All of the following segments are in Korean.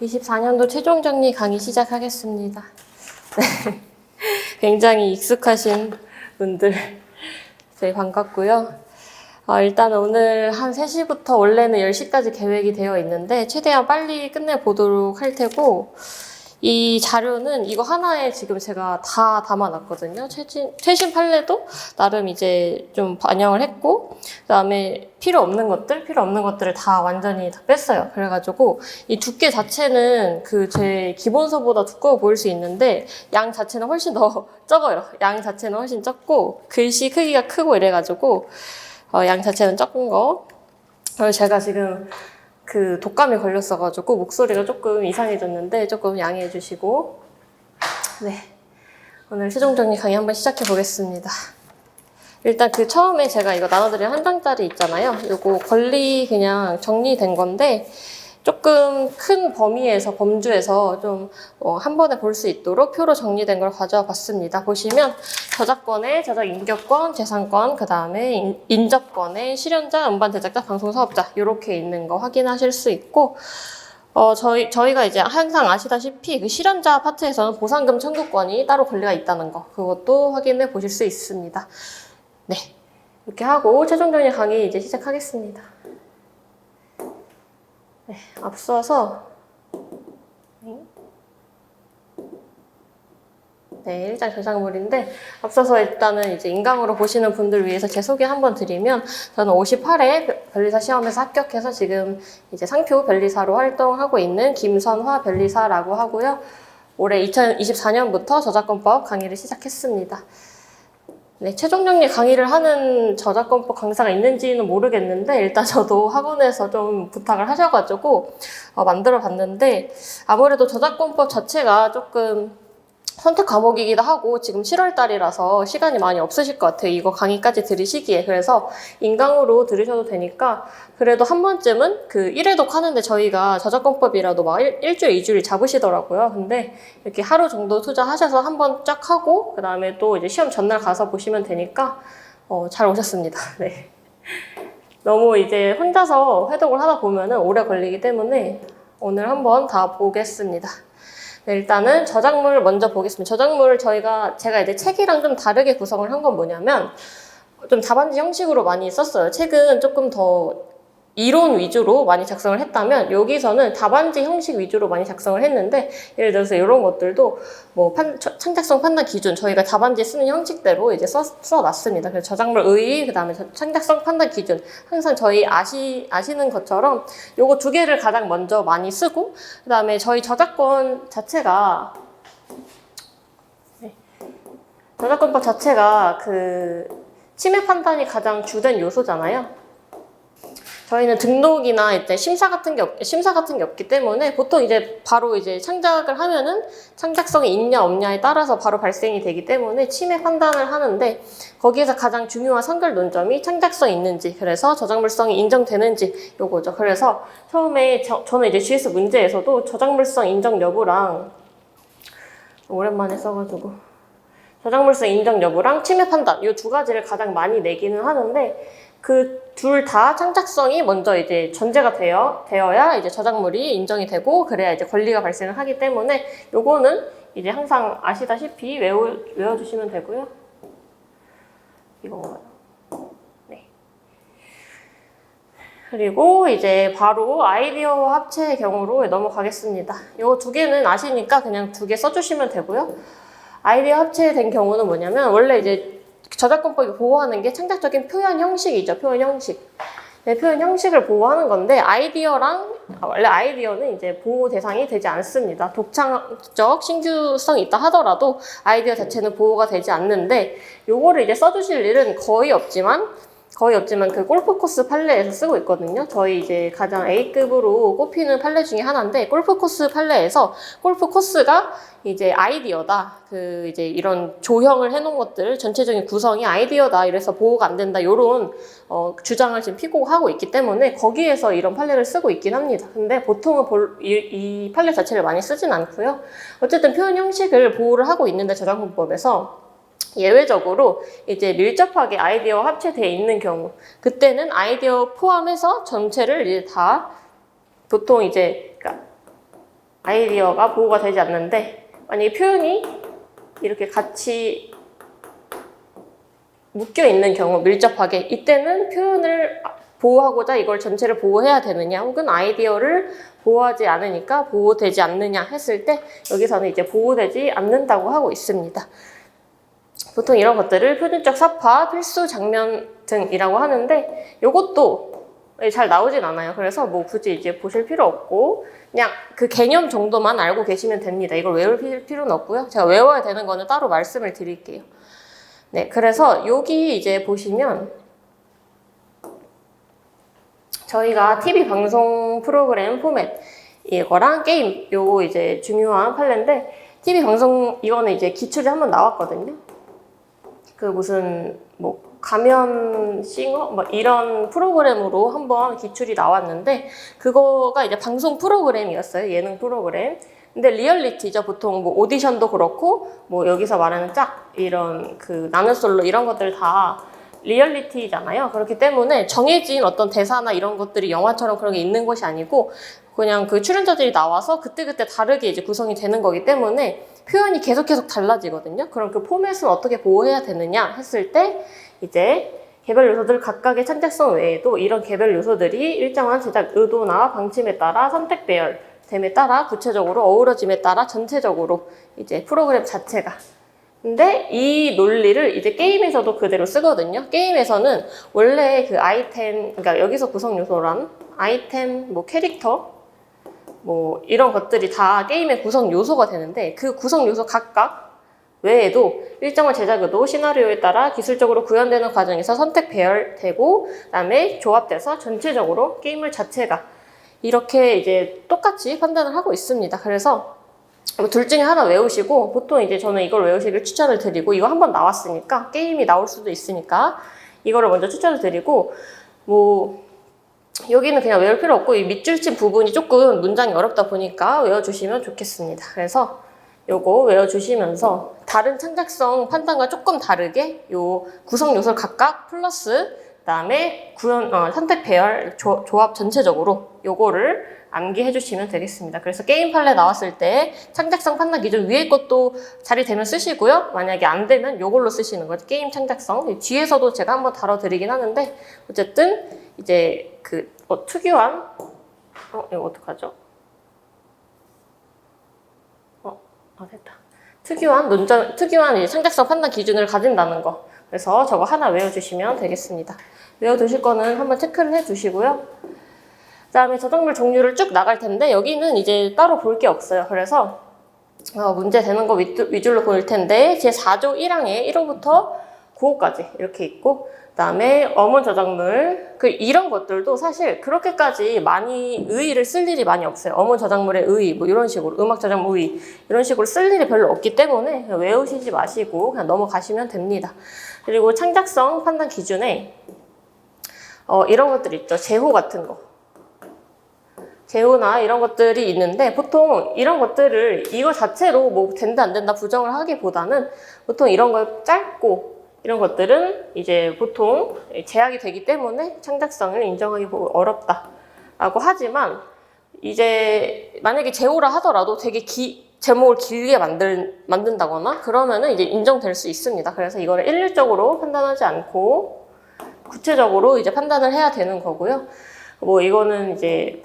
24년도 최종 정리 강의 시작하겠습니다. 네. 굉장히 익숙하신 분들 되게 반갑고요. 일단 오늘 한 3시부터 원래는 10시까지 계획이 되어 있는데 최대한 빨리 끝내보도록 할 테고, 이 자료는 이거 하나에 지금 제가 다 담아놨거든요. 최신 판례도 나름 이제 좀 반영을 했고, 그 다음에 필요 없는 것들을 다 완전히 다 뺐어요. 그래가지고 이 두께 자체는 그 제 기본서보다 두꺼워 보일 수 있는데 양 자체는 훨씬 더 적어요. 양 자체는 훨씬 적고 글씨 크기가 크고 이래가지고 양 자체는 적은 거. 그리고 제가 지금 그 독감에 걸렸어가지고 목소리가 조금 이상해졌는데 조금 양해해 주시고, 네, 오늘 최종 정리 강의 한번 시작해 보겠습니다. 일단 그 처음에 제가 이거 나눠드린 한 장짜리 있잖아요. 이거 권리 그냥 정리된 건데 조금 큰 범주에서 좀 한 번에 볼 수 있도록 표로 정리된 걸 가져와 봤습니다. 보시면 저작권의 저작 인격권, 재산권, 그 다음에 인접권의 실현자, 음반 제작자, 방송 사업자 이렇게 있는 거 확인하실 수 있고, 저희가 이제 항상 아시다시피 그 실현자 파트에서는 보상금 청구권이 따로 권리가 있다는 거, 그것도 확인해 보실 수 있습니다. 네, 이렇게 하고 최종 정리 강의 이제 시작하겠습니다. 네, 앞서서 네, 1장 저작물인데, 앞서서 일단은 이제 인강으로 보시는 분들 위해서 제 소개 한번 드리면, 저는 58회 변리사 시험에서 합격해서 지금 이제 상표 변리사로 활동하고 있는 김선화 변리사라고 하고요. 올해 2024년부터 저작권법 강의를 시작했습니다. 네, 최종 정리 강의를 하는 저작권법 강사가 있는지는 모르겠는데 일단 저도 학원에서 좀 부탁을 하셔가지고 만들어 봤는데, 아무래도 저작권법 자체가 조금 선택 과목이기도 하고 지금 7월 달이라서 시간이 많이 없으실 것 같아요. 이거 강의까지 들으시기에. 그래서 인강으로 들으셔도 되니까 그래도 한 번쯤은 그 1회독 하는데 저희가 저작권법이라도 막 일주일, 2주일 잡으시더라고요. 근데 이렇게 하루 정도 투자하셔서 한번 쫙 하고 그 다음에 또 이제 시험 전날 가서 보시면 되니까 잘 오셨습니다. 네. 너무 이제 혼자서 회독을 하다 보면은 오래 걸리기 때문에 오늘 한번 다 보겠습니다. 네, 일단은 저작물 먼저 보겠습니다. 저작물을 제가 이제 책이랑 좀 다르게 구성을 한 건 뭐냐면, 좀 답안지 형식으로 많이 썼어요. 책은 조금 더 이론 위주로 많이 작성을 했다면, 여기서는 답안지 형식 위주로 많이 작성을 했는데, 예를 들어서 이런 것들도 뭐 창작성 판단 기준, 저희가 답안지 쓰는 형식대로 이제 써놨습니다. 그래서 저작물 의의, 그 다음에 창작성 판단 기준, 항상 저희 아시는 것처럼 요거 두 개를 가장 먼저 많이 쓰고, 그 다음에 저희 저작권 자체가, 저작권법 자체가 그 침해 판단이 가장 주된 요소잖아요. 저희는 등록이나 이제 심사 같은 게 없기 때문에 보통 이제 바로 이제 창작을 하면은 창작성이 있냐 없냐에 따라서 바로 발생이 되기 때문에 침해 판단을 하는데, 거기에서 가장 중요한 선결 논점이 창작성이 있는지, 그래서 저작물성이 인정되는지 요거죠. 그래서 처음에 저는 이제 GS 문제에서도 저작물성 인정 여부랑, 오랜만에 써가지고 저작물성 인정 여부랑 침해 판단 이 두 가지를 가장 많이 내기는 하는데, 그 둘 다 창작성이 먼저 이제 전제가 되어야 이제 저작물이 인정이 되고 그래야 이제 권리가 발생을 하기 때문에 요거는 이제 항상 아시다시피 외워주시면 되고요. 이건가요? 네. 그리고 이제 바로 아이디어 합체의 경우로 넘어가겠습니다. 요 두 개는 아시니까 그냥 두 개 써주시면 되고요. 아이디어 합체된 경우는 뭐냐면, 원래 이제 저작권법이 보호하는 게 창작적인 표현 형식이죠. 표현 형식. 네, 표현 형식을 보호하는 건데, 원래 아이디어는 이제 보호 대상이 되지 않습니다. 독창적 신규성이 있다 하더라도 아이디어 자체는 보호가 되지 않는데, 요거를 이제 써주실 일은 거의 없지만 그 골프 코스 판례에서 쓰고 있거든요. 저희 이제 가장 A급으로 꼽히는 판례 중에 하나인데, 골프 코스 판례에서 골프 코스가 이제 아이디어다. 그 이제 이런 조형을 해놓은 것들 전체적인 구성이 아이디어다. 이래서 보호가 안 된다. 요런 주장을 지금 피고하고 있기 때문에 거기에서 이런 판례를 쓰고 있긴 합니다. 근데 보통은 이 판례 자체를 많이 쓰진 않고요. 어쨌든 표현 형식을 보호를 하고 있는데 저작권법에서 예외적으로 이제 밀접하게 아이디어 합체되어 있는 경우, 그때는 아이디어 포함해서 전체를 이제 다 보통 이제 아이디어가 보호가 되지 않는데 만약에 표현이 이렇게 같이 묶여 있는 경우 밀접하게 이때는 표현을 보호하고자 이걸 전체를 보호해야 되느냐 혹은 아이디어를 보호하지 않으니까 보호되지 않느냐 했을 때 여기서는 이제 보호되지 않는다고 하고 있습니다. 보통 이런 것들을 표준적 삽화, 필수 장면 등이라고 하는데 이것도 잘 나오진 않아요. 그래서 뭐 굳이 이제 보실 필요 없고 그냥 그 개념 정도만 알고 계시면 됩니다. 이걸 외울 필요는 없고요. 제가 외워야 되는 거는 따로 말씀을 드릴게요. 네, 그래서 여기 이제 보시면 저희가 TV 방송 프로그램 포맷 이거랑 게임 요거 이제 중요한 판례인데 TV 방송 이거는 이제 기출이 한번 나왔거든요. 그 무슨 뭐 가면 싱어 뭐 이런 프로그램으로 한번 기출이 나왔는데 그거가 이제 방송 프로그램이었어요. 예능 프로그램. 근데 리얼리티죠. 보통 뭐 오디션도 그렇고 뭐 여기서 말하는 짝 이런 그 나는 솔로 이런 것들 다 리얼리티잖아요. 그렇기 때문에 정해진 어떤 대사나 이런 것들이 영화처럼 그런 게 있는 것이 아니고 그냥 그 출연자들이 나와서 그때그때 다르게 이제 구성이 되는 거기 때문에 표현이 계속 달라지거든요. 그럼 그 포맷은 어떻게 보호해야 되느냐 했을 때 이제 개별 요소들 각각의 창작성 외에도 이런 개별 요소들이 일정한 제작 의도나 방침에 따라 선택 배열됨에 따라 구체적으로 어우러짐에 따라 전체적으로 이제 프로그램 자체가 근데 이 논리를 이제 게임에서도 그대로 쓰거든요. 게임에서는 원래 그 아이템, 그러니까 여기서 구성 요소란 아이템, 뭐 캐릭터, 뭐 이런 것들이 다 게임의 구성 요소가 되는데 그 구성 요소 각각 외에도 일정한 제작 의도, 시나리오에 따라 기술적으로 구현되는 과정에서 선택 배열되고 그다음에 조합돼서 전체적으로 게임물 자체가 이렇게 이제 똑같이 판단을 하고 있습니다. 그래서 뭐 둘 중에 하나 외우시고 보통 이제 저는 이걸 외우시길 추천을 드리고 이거 한번 나왔으니까 게임이 나올 수도 있으니까 이거를 먼저 추천을 드리고 뭐 여기는 그냥 외울 필요 없고 이 밑줄친 부분이 조금 문장이 어렵다 보니까 외워주시면 좋겠습니다. 그래서 요거 외워주시면서 다른 창작성 판단과 조금 다르게 요 구성 요소를 각각 플러스 그다음에 선택 배열 조합 전체적으로 요거를 암기해 주시면 되겠습니다. 그래서 게임 판례 나왔을 때 창작성 판단 기준 위에 것도 자리 되면 쓰시고요. 만약에 안 되면 요걸로 쓰시는 거죠. 게임 창작성. 뒤에서도 제가 한번 다뤄드리긴 하는데 어쨌든 이제 그 특유한 이거 어떡하죠? 됐다. 특유한 이제 창작성 판단 기준을 가진다는 거. 그래서 저거 하나 외워주시면 되겠습니다. 외워두실 거는 한번 체크를 해주시고요. 그 다음에 저작물 종류를 쭉 나갈 텐데 여기는 이제 따로 볼 게 없어요. 그래서 문제 되는 거 위주로 볼 텐데 제4조 1항에 1호부터 9호까지 이렇게 있고 그 다음에 어문 저작물 이런 것들도 사실 그렇게까지 많이 의의를 쓸 일이 많이 없어요. 어문 저작물의 의의 뭐 이런 식으로 음악 저작물 의의 이런 식으로 쓸 일이 별로 없기 때문에 그냥 외우시지 마시고 그냥 넘어가시면 됩니다. 그리고 창작성 판단 기준에 이런 것들 있죠. 제호 같은 거. 제호나 이런 것들이 있는데 보통 이런 것들을 이거 자체로 뭐 된다 안 된다 부정을 하기보다는 보통 이런 걸 짧고 이런 것들은 이제 보통 제약이 되기 때문에 창작성을 인정하기 어렵다라고 하지만 이제 만약에 제호라 하더라도 되게 제목을 길게 만든다거나 그러면은 이제 인정될 수 있습니다. 그래서 이거를 일률적으로 판단하지 않고 구체적으로 이제 판단을 해야 되는 거고요. 뭐 이거는 이제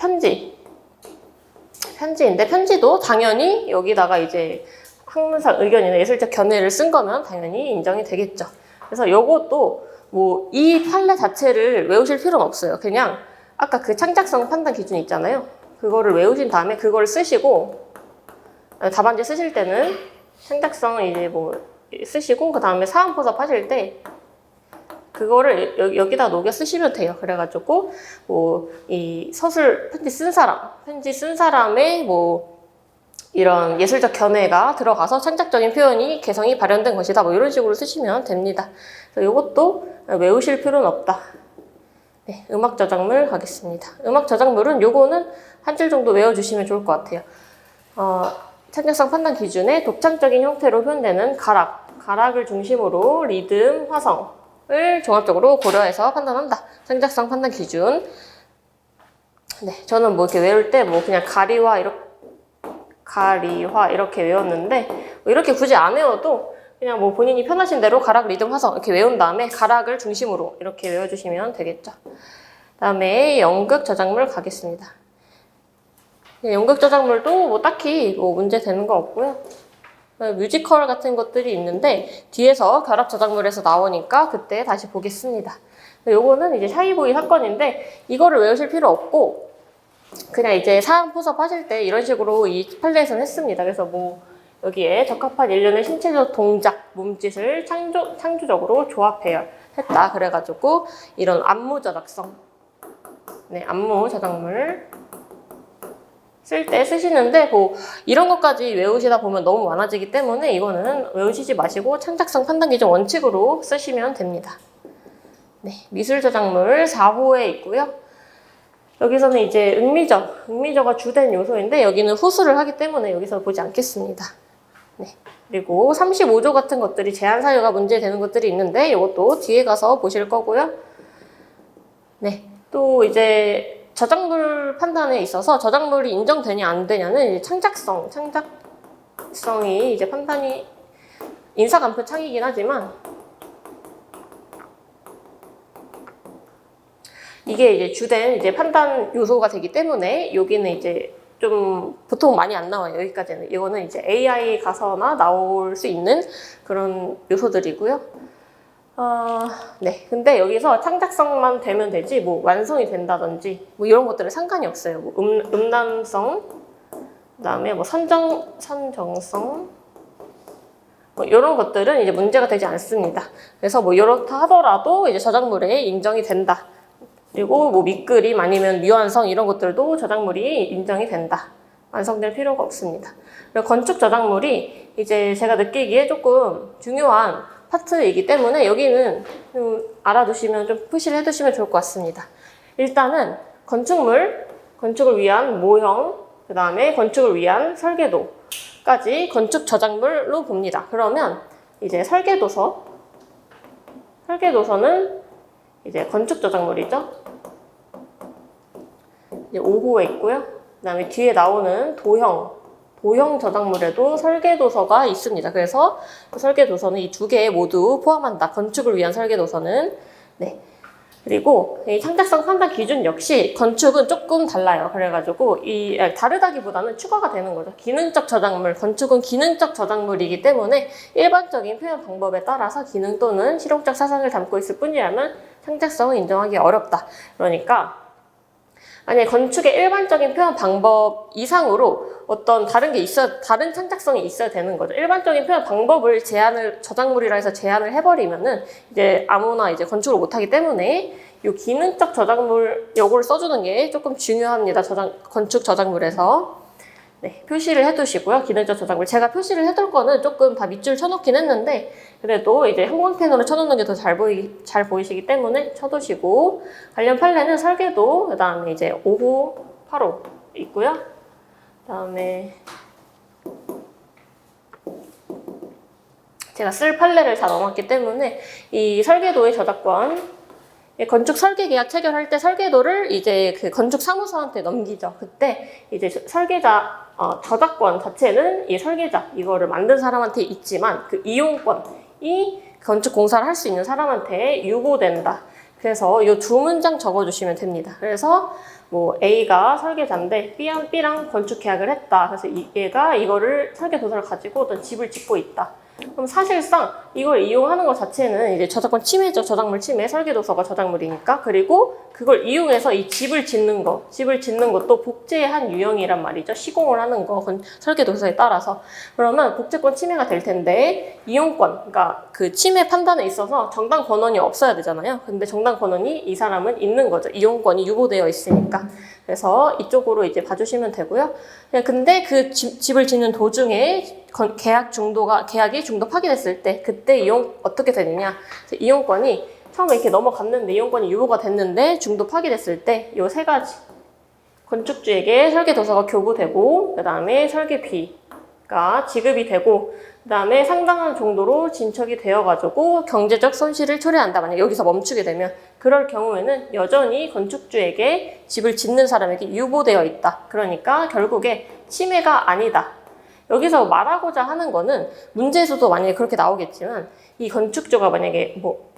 편지인데 편지도 당연히 여기다가 이제 학문상 의견이나 예술적 견해를 쓴 거면 당연히 인정이 되겠죠. 그래서 요것도 뭐 이 판례 자체를 외우실 필요는 없어요. 그냥 아까 그 창작성 판단 기준 있잖아요. 그거를 외우신 다음에 그거를 쓰시고 답안지 쓰실 때는 창작성 이제 뭐 쓰시고 그 다음에 사안포섭 하실 때 그거를 여기다 녹여 쓰시면 돼요. 그래가지고 뭐 이 서술 편지 쓴 사람의 뭐 이런 예술적 견해가 들어가서 창작적인 표현이 개성이 발현된 것이다. 뭐 이런 식으로 쓰시면 됩니다. 그래서 이것도 외우실 필요는 없다. 네, 음악 저작물 가겠습니다. 음악 저작물은 요거는 한 줄 정도 외워주시면 좋을 것 같아요. 창작성 판단 기준에 독창적인 형태로 표현되는 가락을 중심으로 리듬, 화성을 종합적으로 고려해서 판단한다. 창작성 판단 기준. 네, 저는 뭐 이렇게 외울 때 뭐 그냥 가리와 가리화 이렇게 외웠는데 뭐 이렇게 굳이 안 외워도 그냥 뭐 본인이 편하신 대로 가락, 리듬, 화성 이렇게 외운 다음에 가락을 중심으로 이렇게 외워주시면 되겠죠. 그다음에 연극 저작물 가겠습니다. 연극 저작물도 뭐 딱히 뭐 문제 되는 거 없고요. 뮤지컬 같은 것들이 있는데 뒤에서 결합 저작물에서 나오니까 그때 다시 보겠습니다. 요거는 이제 샤이보이 사건인데 이거를 외우실 필요 없고 그냥 이제 사항 포섭 하실 때 이런 식으로 이 판례에서는 했습니다. 그래서 뭐 여기에 적합한 일련의 신체적 동작, 몸짓을 창조적으로 조합해야 했다. 그래가지고 이런 안무 저작성, 네, 안무 저작물 쓸 때 쓰시는데 뭐 이런 것까지 외우시다 보면 너무 많아지기 때문에 이거는 외우시지 마시고 창작성 판단 기준 원칙으로 쓰시면 됩니다. 네, 미술 저작물 4호에 있고요. 여기서는 이제 응미저가 주된 요소인데 여기는 후수를 하기 때문에 여기서 보지 않겠습니다. 네, 그리고 35조 같은 것들이 제한 사유가 문제되는 것들이 있는데 이것도 뒤에 가서 보실 거고요. 네, 또 이제 저작물 판단에 있어서 저작물이 인정되냐 안 되냐는 이제 창작성이 이제 판단이 인사간표 창이긴 하지만 이게 이제 주된 이제 판단 요소가 되기 때문에 여기는 이제 좀 보통 많이 안 나와요. 여기까지는. 이거는 이제 AI 가서나 나올 수 있는 그런 요소들이고요. 네. 근데 여기서 창작성만 되면 되지, 뭐, 완성이 된다든지, 뭐, 이런 것들은 상관이 없어요. 뭐, 음란성, 그 다음에 뭐, 선정성, 뭐, 이런 것들은 이제 문제가 되지 않습니다. 그래서 뭐, 이렇다 하더라도 이제 저작물에 인정이 된다. 그리고 뭐, 밑그림 아니면 미완성 이런 것들도 저작물이 인정이 된다. 완성될 필요가 없습니다. 그리고 건축 저작물이 이제 제가 느끼기에 조금 중요한 파트이기 때문에 여기는 좀 알아두시면 좀 푸시를 해두시면 좋을 것 같습니다. 일단은 건축을 위한 모형, 그 다음에 건축을 위한 설계도까지 건축 저작물로 봅니다. 그러면 이제 설계도서는 이제 건축 저작물이죠. 이제 5호에 있고요. 그 다음에 뒤에 나오는 도형 저작물에도 설계도서가 있습니다. 그래서 그 설계도서는 이 두 개 모두 포함한다. 건축을 위한 설계도서는. 네. 그리고 이 창작성 판단 기준 역시 건축은 조금 달라요. 그래가지고 다르다기보다는 추가가 되는 거죠. 기능적 저작물, 건축은 기능적 저작물이기 때문에 일반적인 표현 방법에 따라서 기능 또는 실용적 사상을 담고 있을 뿐이라면 창작성을 인정하기 어렵다. 그러니까 만약에 건축의 일반적인 표현 방법 이상으로 어떤 다른 창작성이 있어야 되는 거죠. 일반적인 표현 방법을 저작물이라 해서 제한을 해버리면은 이제 아무나 이제 건축을 못하기 때문에 이 기능적 저작물 요걸 써주는 게 조금 중요합니다. 건축 저작물에서. 네, 표시를 해두시고요. 기능적 저작물. 제가 표시를 해둘 거는 조금 다 밑줄 쳐놓긴 했는데 그래도 이제 형광펜으로 쳐놓는 게 더 잘 보이시기 때문에 쳐두시고 관련 판례는 설계도, 그 다음에 이제 5호, 8호 있고요. 그 다음에 제가 쓸 판례를 다 넣어놨기 때문에 이 설계도의 저작권 건축 설계 계약 체결할 때 설계도를 이제 그 건축 사무소한테 넘기죠. 그때 이제 저작권 자체는 이 설계자, 이거를 만든 사람한테 있지만 그 이용권이 건축 공사를 할 수 있는 사람한테 유보된다. 그래서 이 두 문장 적어주시면 됩니다. 그래서 뭐 A가 설계자인데 B랑 건축 계약을 했다. 그래서 얘가 이거를 설계도서를 가지고 어떤 집을 짓고 있다. 그럼 사실상 이걸 이용하는 것 자체는 이제 저작권 침해죠. 저작물 침해, 설계도서가 저작물이니까. 그리고 그걸 이용해서 이 집을 짓는 것도 복제의 한 유형이란 말이죠. 시공을 하는 거, 설계도서에 따라서. 그러면 복제권 침해가 될 텐데 이용권, 그러니까 그 침해 판단에 있어서 정당 권한이 없어야 되잖아요. 근데 정당 권한이 이 사람은 있는 거죠. 이용권이 유보되어 있으니까. 그래서 이쪽으로 이제 봐주시면 되고요. 근데 그 집을 짓는 도중에 계약이 중도 파기됐을 때 그때 어떻게 되느냐. 이용권이 처음에 이렇게 넘어갔는데 이용권이 유보가 됐는데 중도 파기됐을 때 이 세 가지. 건축주에게 설계도서가 교부되고 그 다음에 설계비가 지급이 되고 그 다음에 상당한 정도로 진척이 되어가지고 경제적 손실을 초래한다. 만약 여기서 멈추게 되면 그럴 경우에는 여전히 건축주에게 집을 짓는 사람에게 유보되어 있다. 그러니까 결국에 침해가 아니다. 여기서 말하고자 하는 거는 문제에서도 만약에 그렇게 나오겠지만 이 건축주가 만약에 뭐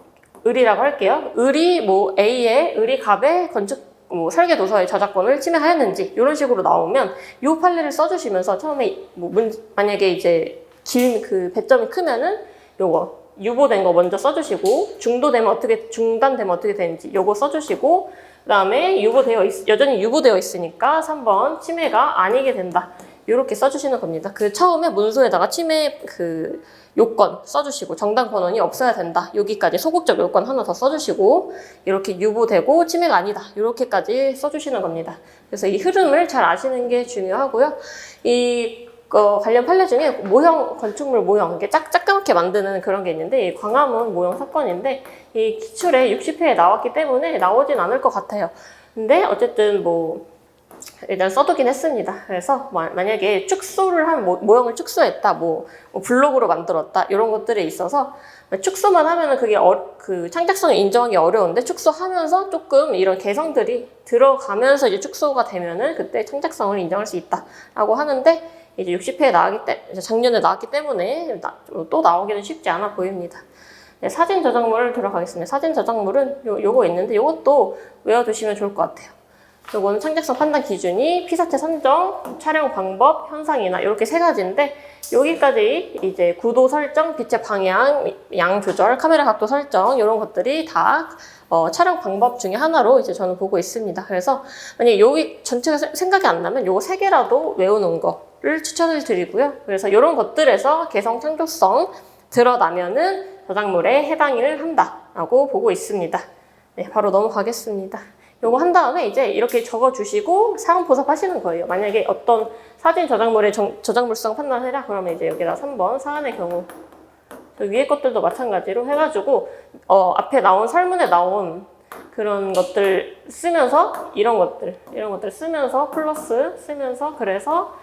을이라고 할게요. 을이 뭐 A의 을이 갑의 건축 뭐 설계 도서의 저작권을 침해하였는지 이런 식으로 나오면 요 판례를 써주시면서 처음에 뭐 만약에 이제 긴 그 배점이 크면은 요거 유보된 거 먼저 써주시고 중단되면 어떻게 되는지 요거 써주시고 그다음에 여전히 유보되어 있으니까 3번 침해가 아니게 된다. 이렇게 써주시는 겁니다. 그 처음에 문서에다가 침해 그 요건 써주시고 정당 권한이 없어야 된다. 여기까지 소극적 요건 하나 더 써주시고 이렇게 유보되고 침해가 아니다. 이렇게까지 써주시는 겁니다. 그래서 이 흐름을 잘 아시는 게 중요하고요. 이 관련 판례 중에 모형, 건축물 모형, 이렇게 작게 만드는 그런 게 있는데, 이 광화문 모형 사건인데, 이 기출에 60회에 나왔기 때문에 나오진 않을 것 같아요. 근데 어쨌든 뭐, 일단 써두긴 했습니다. 그래서 만약에 축소를 한 모형을 축소했다, 뭐 블록으로 만들었다, 이런 것들에 있어서 축소만 하면은 그게 그 창작성을 인정하기 어려운데 축소하면서 조금 이런 개성들이 들어가면서 이제 축소가 되면은 그때 창작성을 인정할 수 있다라고 하는데, 이제 60회에 작년에 나왔기 때문에 또 나오기는 쉽지 않아 보입니다. 네, 사진 저작물 들어가겠습니다. 사진 저작물은 요거 있는데 요것도 외워두시면 좋을 것 같아요. 요거는 창작성 판단 기준이 피사체 선정, 촬영 방법, 현상이나 이렇게 세 가지인데 여기까지 이제 구도 설정, 빛의 방향, 양 조절, 카메라 각도 설정 이런 것들이 다 촬영 방법 중에 하나로 이제 저는 보고 있습니다. 그래서 만약에 여기 전체가 생각이 안 나면 요거 세 개라도 외우는 거를 추천을 드리고요. 그래서 이런 것들에서 개성 창조성 드러나면은 저작물에 해당을 한다라고 보고 있습니다. 네, 바로 넘어가겠습니다. 요거 한 다음에 이제 이렇게 적어주시고 사원포섭 하시는 거예요. 만약에 어떤 사진 저작물의 저작물성 판단해라 그러면 이제 여기다 3번 사안의 경우 위에 것들도 마찬가지로 해가지고 앞에 나온 설문에 나온 그런 것들 쓰면서 이런 것들 쓰면서 플러스 쓰면서 그래서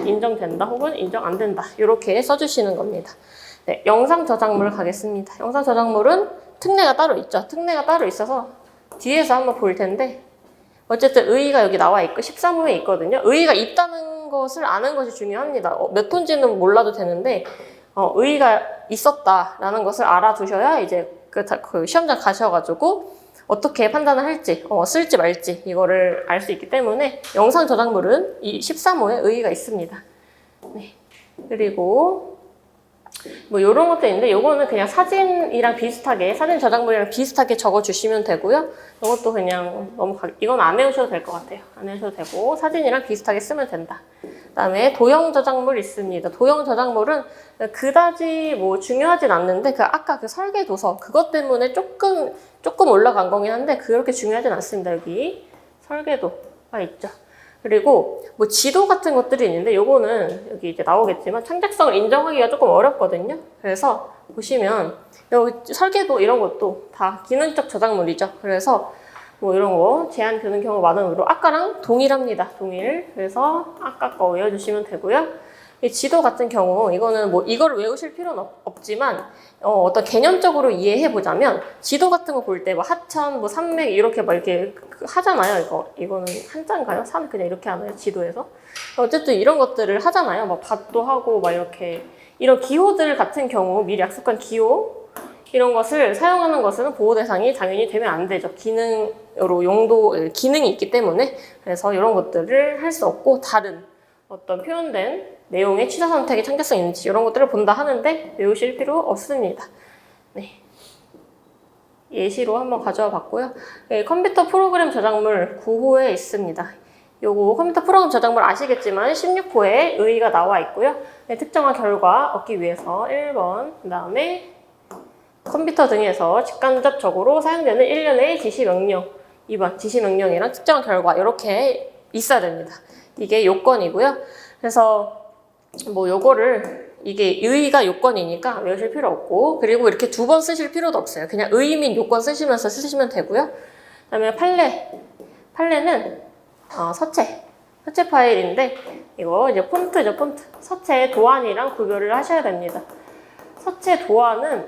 인정된다 혹은 인정 안 된다 이렇게 써주시는 겁니다. 네, 영상 저작물 가겠습니다. 영상 저작물은 특례가 따로 있죠. 특례가 따로 있어서 뒤에서 한번 볼 텐데 어쨌든 의의가 여기 나와 있고 13호에 있거든요. 의의가 있다는 것을 아는 것이 중요합니다. 몇 톤지는 몰라도 되는데 의의가 있었다라는 것을 알아두셔야 이제 그 시험장 가셔가지고 어떻게 판단을 할지 쓸지 말지 이거를 알 수 있기 때문에 영상 저작물은 이 13호에 의의가 있습니다. 네. 그리고 뭐 요런 것도 있는데 요거는 그냥 사진이랑 비슷하게 사진 저작물이랑 비슷하게 적어주시면 되고요. 이것도 그냥 이건 안 외우셔도 될 것 같아요. 안 외우셔도 되고 사진이랑 비슷하게 쓰면 된다. 그다음에 도형 저작물 있습니다. 도형 저작물은 그다지 뭐 중요하진 않는데 아까 그 설계 도서 그것 때문에 조금 올라간 거긴 한데 그렇게 중요하진 않습니다. 여기 설계도가 있죠. 그리고 뭐 지도 같은 것들이 있는데 요거는 여기 이제 나오겠지만 창작성을 인정하기가 조금 어렵거든요. 그래서 보시면 여기 설계도 이런 것도 다 기능적 저작물이죠. 그래서 뭐 이런 거 제한 되는 경우 많으므로 아까랑 동일합니다. 동일. 그래서 아까 거 외워주시면 되고요. 이 지도 같은 경우 이거는 뭐 이거를 외우실 필요는 없지만 어떤 개념적으로 이해해 보자면 지도 같은 거 볼 때 뭐 하천, 뭐 산맥 이렇게 막 이렇게 하잖아요. 이거는 한자인가요? 산을 그냥 이렇게 하나요? 지도에서? 어쨌든 이런 것들을 하잖아요. 막 밭도 하고 막 이렇게 이런 기호들 같은 경우 미리 약속한 기호 이런 것을 사용하는 것은 보호 대상이 당연히 되면 안 되죠. 기능이 있기 때문에 그래서 이런 것들을 할 수 없고 다른 어떤 표현된 내용의 취사 선택의 창작성이 있는지 이런 것들을 본다 하는데 외우실 필요 없습니다. 네. 예시로 한번 가져와 봤고요. 네, 컴퓨터 프로그램 저작물 9호에 있습니다. 요거 컴퓨터 프로그램 저작물 아시겠지만 16호에 의의가 나와 있고요. 네, 특정한 결과 얻기 위해서 1번 그 다음에 컴퓨터 등에서 직간접적으로 사용되는 일련의 지시명령 2번 지시명령이랑 특정한 결과 이렇게 있어야 됩니다. 이게 요건이고요. 그래서 뭐 요거를 이게 의의가 요건이니까 외우실 필요 없고 그리고 이렇게 두 번 쓰실 필요도 없어요. 그냥 의의 및 요건 쓰시면서 쓰시면 되고요. 그다음에 판례는 서체 파일인데 이거 이제 폰트죠. 폰트 서체 도안이랑 구별을 하셔야 됩니다. 서체 도안은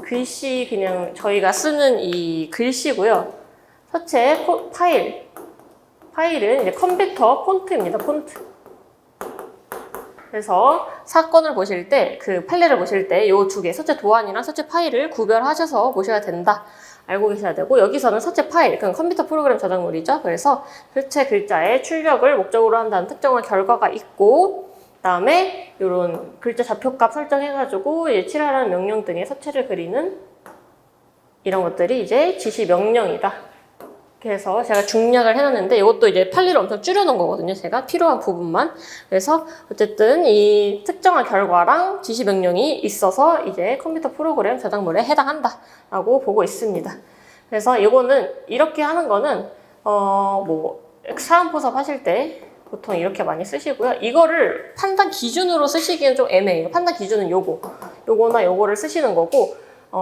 글씨 그냥 저희가 쓰는 이 글씨고요. 서체 파일은 이제 컴퓨터 폰트입니다. 폰트 그래서 사건을 보실 때, 그 판례를 보실 때 이 두 개, 서체 도안이랑 서체 파일을 구별하셔서 보셔야 된다. 알고 계셔야 되고, 여기서는 서체 파일, 그건 컴퓨터 프로그램 저작물이죠. 그래서 실체 글자의 출력을 목적으로 한다는 특정한 결과가 있고, 그다음에 이런 글자 좌표값 설정해가지고 이제 칠하라는 명령 등의 서체를 그리는 이런 것들이 이제 지시 명령이다. 그래서 제가 중략을 해놨는데 이것도 이제 판례를 엄청 줄여놓은 거거든요. 제가 필요한 부분만. 그래서 어쨌든 이 특정한 결과랑 지시 명령이 있어서 이제 컴퓨터 프로그램 저작물에 해당한다라고 보고 있습니다. 그래서 이거는 이렇게 하는 거는 사안포섭 하실 때 보통 이렇게 많이 쓰시고요. 이거를 판단 기준으로 쓰시기엔 좀 애매해요. 판단 기준은 요거나 요거를 쓰시는 거고,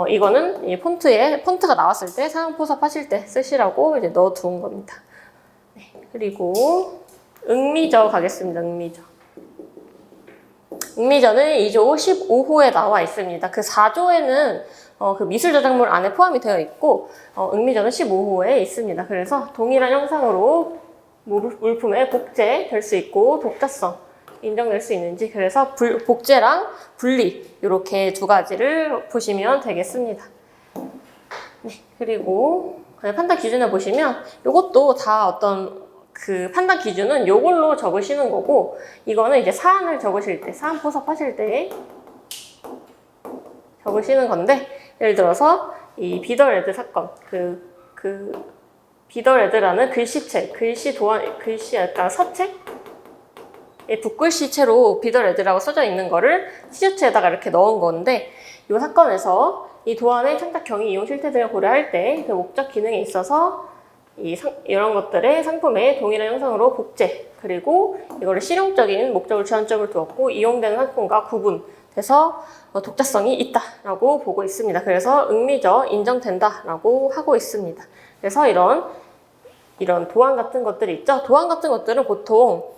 이거는 이 폰트가 나왔을 때, 사용 포섭 하실 때 쓰시라고 이제 넣어두은 겁니다. 네, 그리고 응미저 가겠습니다. 응미저는 2조 15호에 나와 있습니다. 그 4조에는 그 미술 저작물 안에 포함이 되어 있고, 응미저는 15호에 있습니다. 그래서 동일한 형상으로 물품의 복제 될 수 있고 독자성 인정될 수 있는지, 그래서 복제랑 분리 이렇게 두 가지를 보시면 되겠습니다. 네, 그리고 판단 기준을 보시면 이것도 다 어떤 그 판단 기준은 이걸로 적으시는 거고, 이거는 이제 사안을 적으실 때, 사안 포섭하실 때 적으시는 건데, 예를 들어서 이 비더레드 사건, 비더레드라는 글씨체, 약간 서체? 붓글씨체로 비더레드라고 써져 있는 거를 티셔츠에다가 이렇게 넣은 건데, 이 사건에서 이 도안의 창작 경위, 이용 실태 등을 고려할 때 그 목적 기능에 있어서 이런 것들의 상품의 동일한 형상으로 복제, 그리고 이거를 실용적인 목적을 주안점을 두었고 이용되는 상품과 구분돼서 독자성이 있다라고 보고 있습니다. 그래서 응미저 인정된다라고 하고 있습니다. 그래서 이런 도안 같은 것들이 있죠. 도안 같은 것들은 보통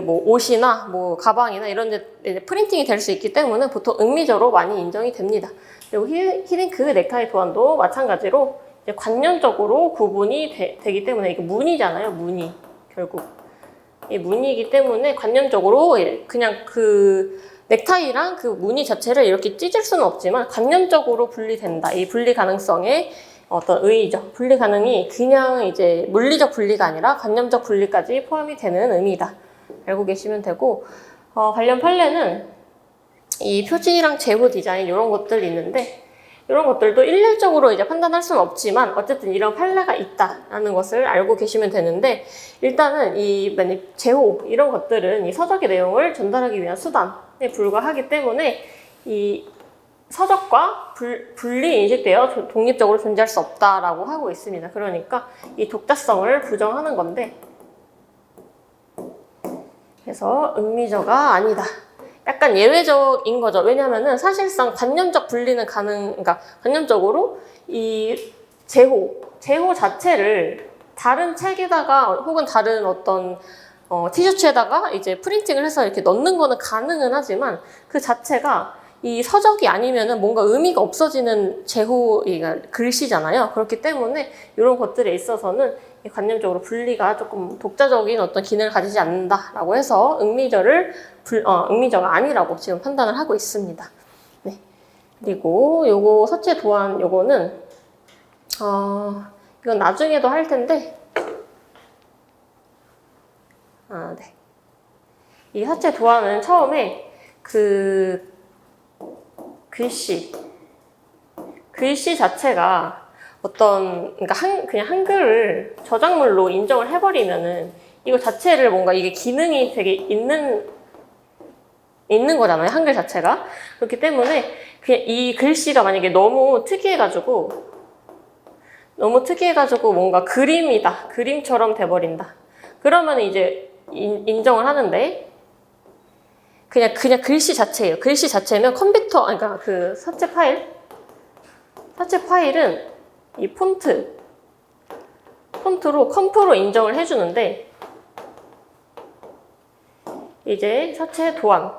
옷이나 가방이나 이런 데 프린팅이 될 수 있기 때문에 보통 응미저로 많이 인정이 됩니다. 그리고 히링크 넥타이 도안도 마찬가지로 이제 관념적으로 구분이 되기 때문에, 이게 무늬잖아요. 결국 이 무늬이기 때문에 관념적으로 그냥 그 넥타이랑 그 무늬 자체를 이렇게 찢을 수는 없지만 관념적으로 분리된다. 이 분리 가능성의 어떤 의의죠. 분리 가능이 그냥 이제 물리적 분리가 아니라 관념적 분리까지 포함이 되는 의미다. 알고 계시면 되고, 관련 판례는 이 표지랑 제호 디자인 이런 것들이 있는데, 이런 것들도 일률적으로 이제 판단할 수는 없지만 어쨌든 이런 판례가 있다라는 것을 알고 계시면 되는데, 일단은 이 제호 이런 것들은 이 서적의 내용을 전달하기 위한 수단에 불과하기 때문에 이 서적과 분리 인식되어 독립적으로 존재할 수 없다라고 하고 있습니다. 그러니까 이 독자성을 부정하는 건데, 그래서 응미저가 아니다. 약간 예외적인 거죠. 왜냐면은 사실상 관념적 분리는 그러니까 관념적으로 이 제호 자체를 다른 책에다가 혹은 다른 어떤 티셔츠에다가 이제 프린팅을 해서 이렇게 넣는 거는 가능은 하지만, 그 자체가 이 서적이 아니면은 뭔가 의미가 없어지는 그러니까 글씨잖아요. 그렇기 때문에 이런 것들에 있어서는 관념적으로 분리가 조금 독자적인 어떤 기능을 가지지 않는다라고 해서 응미저가 아니라고 지금 판단을 하고 있습니다. 네. 그리고 요거 서체 도안 요거는 이건 나중에도 할 텐데, 네. 이 서체 도안은 처음에 그 글씨 자체가 그러니까 그냥 한글을 저작물로 인정을 해버리면은 이거 자체를 뭔가 이게 기능이 되게 있는 거잖아요. 한글 자체가. 그렇기 때문에 그냥 이 글씨가 만약에 너무 특이해가지고 뭔가 그림처럼 돼버린다. 그러면 이제 인정을 하는데, 그냥 글씨 자체예요. 글씨 자체면 그러니까 그 서체 파일은 이 폰트로 컴프로 인정을 해주는데, 이제 서체 도안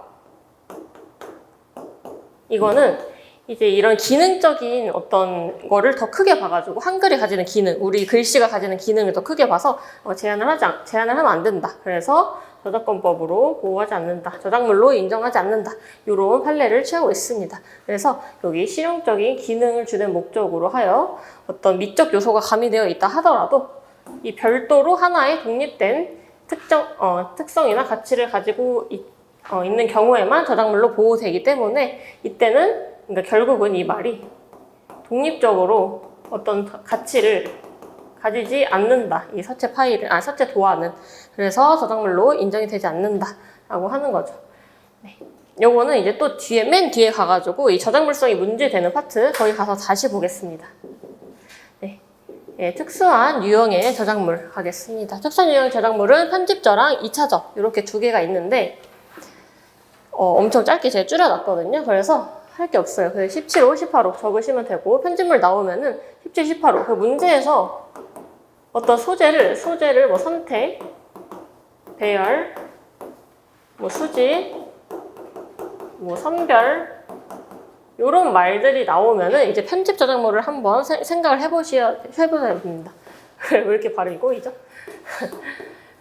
이거는 이제 이런 기능적인 어떤 거를 더 크게 봐가지고 한글이 가지는 기능, 우리 글씨가 가지는 기능을 더 크게 봐서 제한을 하면 안 된다. 그래서 저작권법으로 보호하지 않는다. 저작물로 인정하지 않는다. 이런 판례를 취하고 있습니다. 그래서 여기 실용적인 기능을 주는 목적으로 하여 어떤 미적 요소가 가미되어 있다 하더라도 이 별도로 하나의 독립된 특성이나 가치를 가지고 있는 경우에만 저작물로 보호되기 때문에 이때는 그러니까 결국은 이 말이 독립적으로 어떤 가치를 가지지 않는다. 이 서체 서체 도안은. 그래서 저작물로 인정이 되지 않는다라고 하는 거죠. 네. 요거는 이제 또 맨 뒤에 가가지고 이 저작물성이 문제되는 파트 거기 가서 다시 보겠습니다. 네. 네, 특수한 유형의 저작물 가겠습니다. 특수한 유형의 저작물은 편집저랑 2차저 이렇게 두 개가 있는데 엄청 짧게 제가 줄여놨거든요. 그래서 할 게 없어요. 그래서 17호, 18호 적으시면 되고 편집물 나오면은 17, 18호 그 문제에서 어떤 소재를 뭐 선택, 배열, 뭐 수집, 뭐 선별 이런 말들이 나오면은 이제 편집 저작물을 한번 생각을 해보셔야 됩니다. 왜 이렇게 발음이 꼬이죠?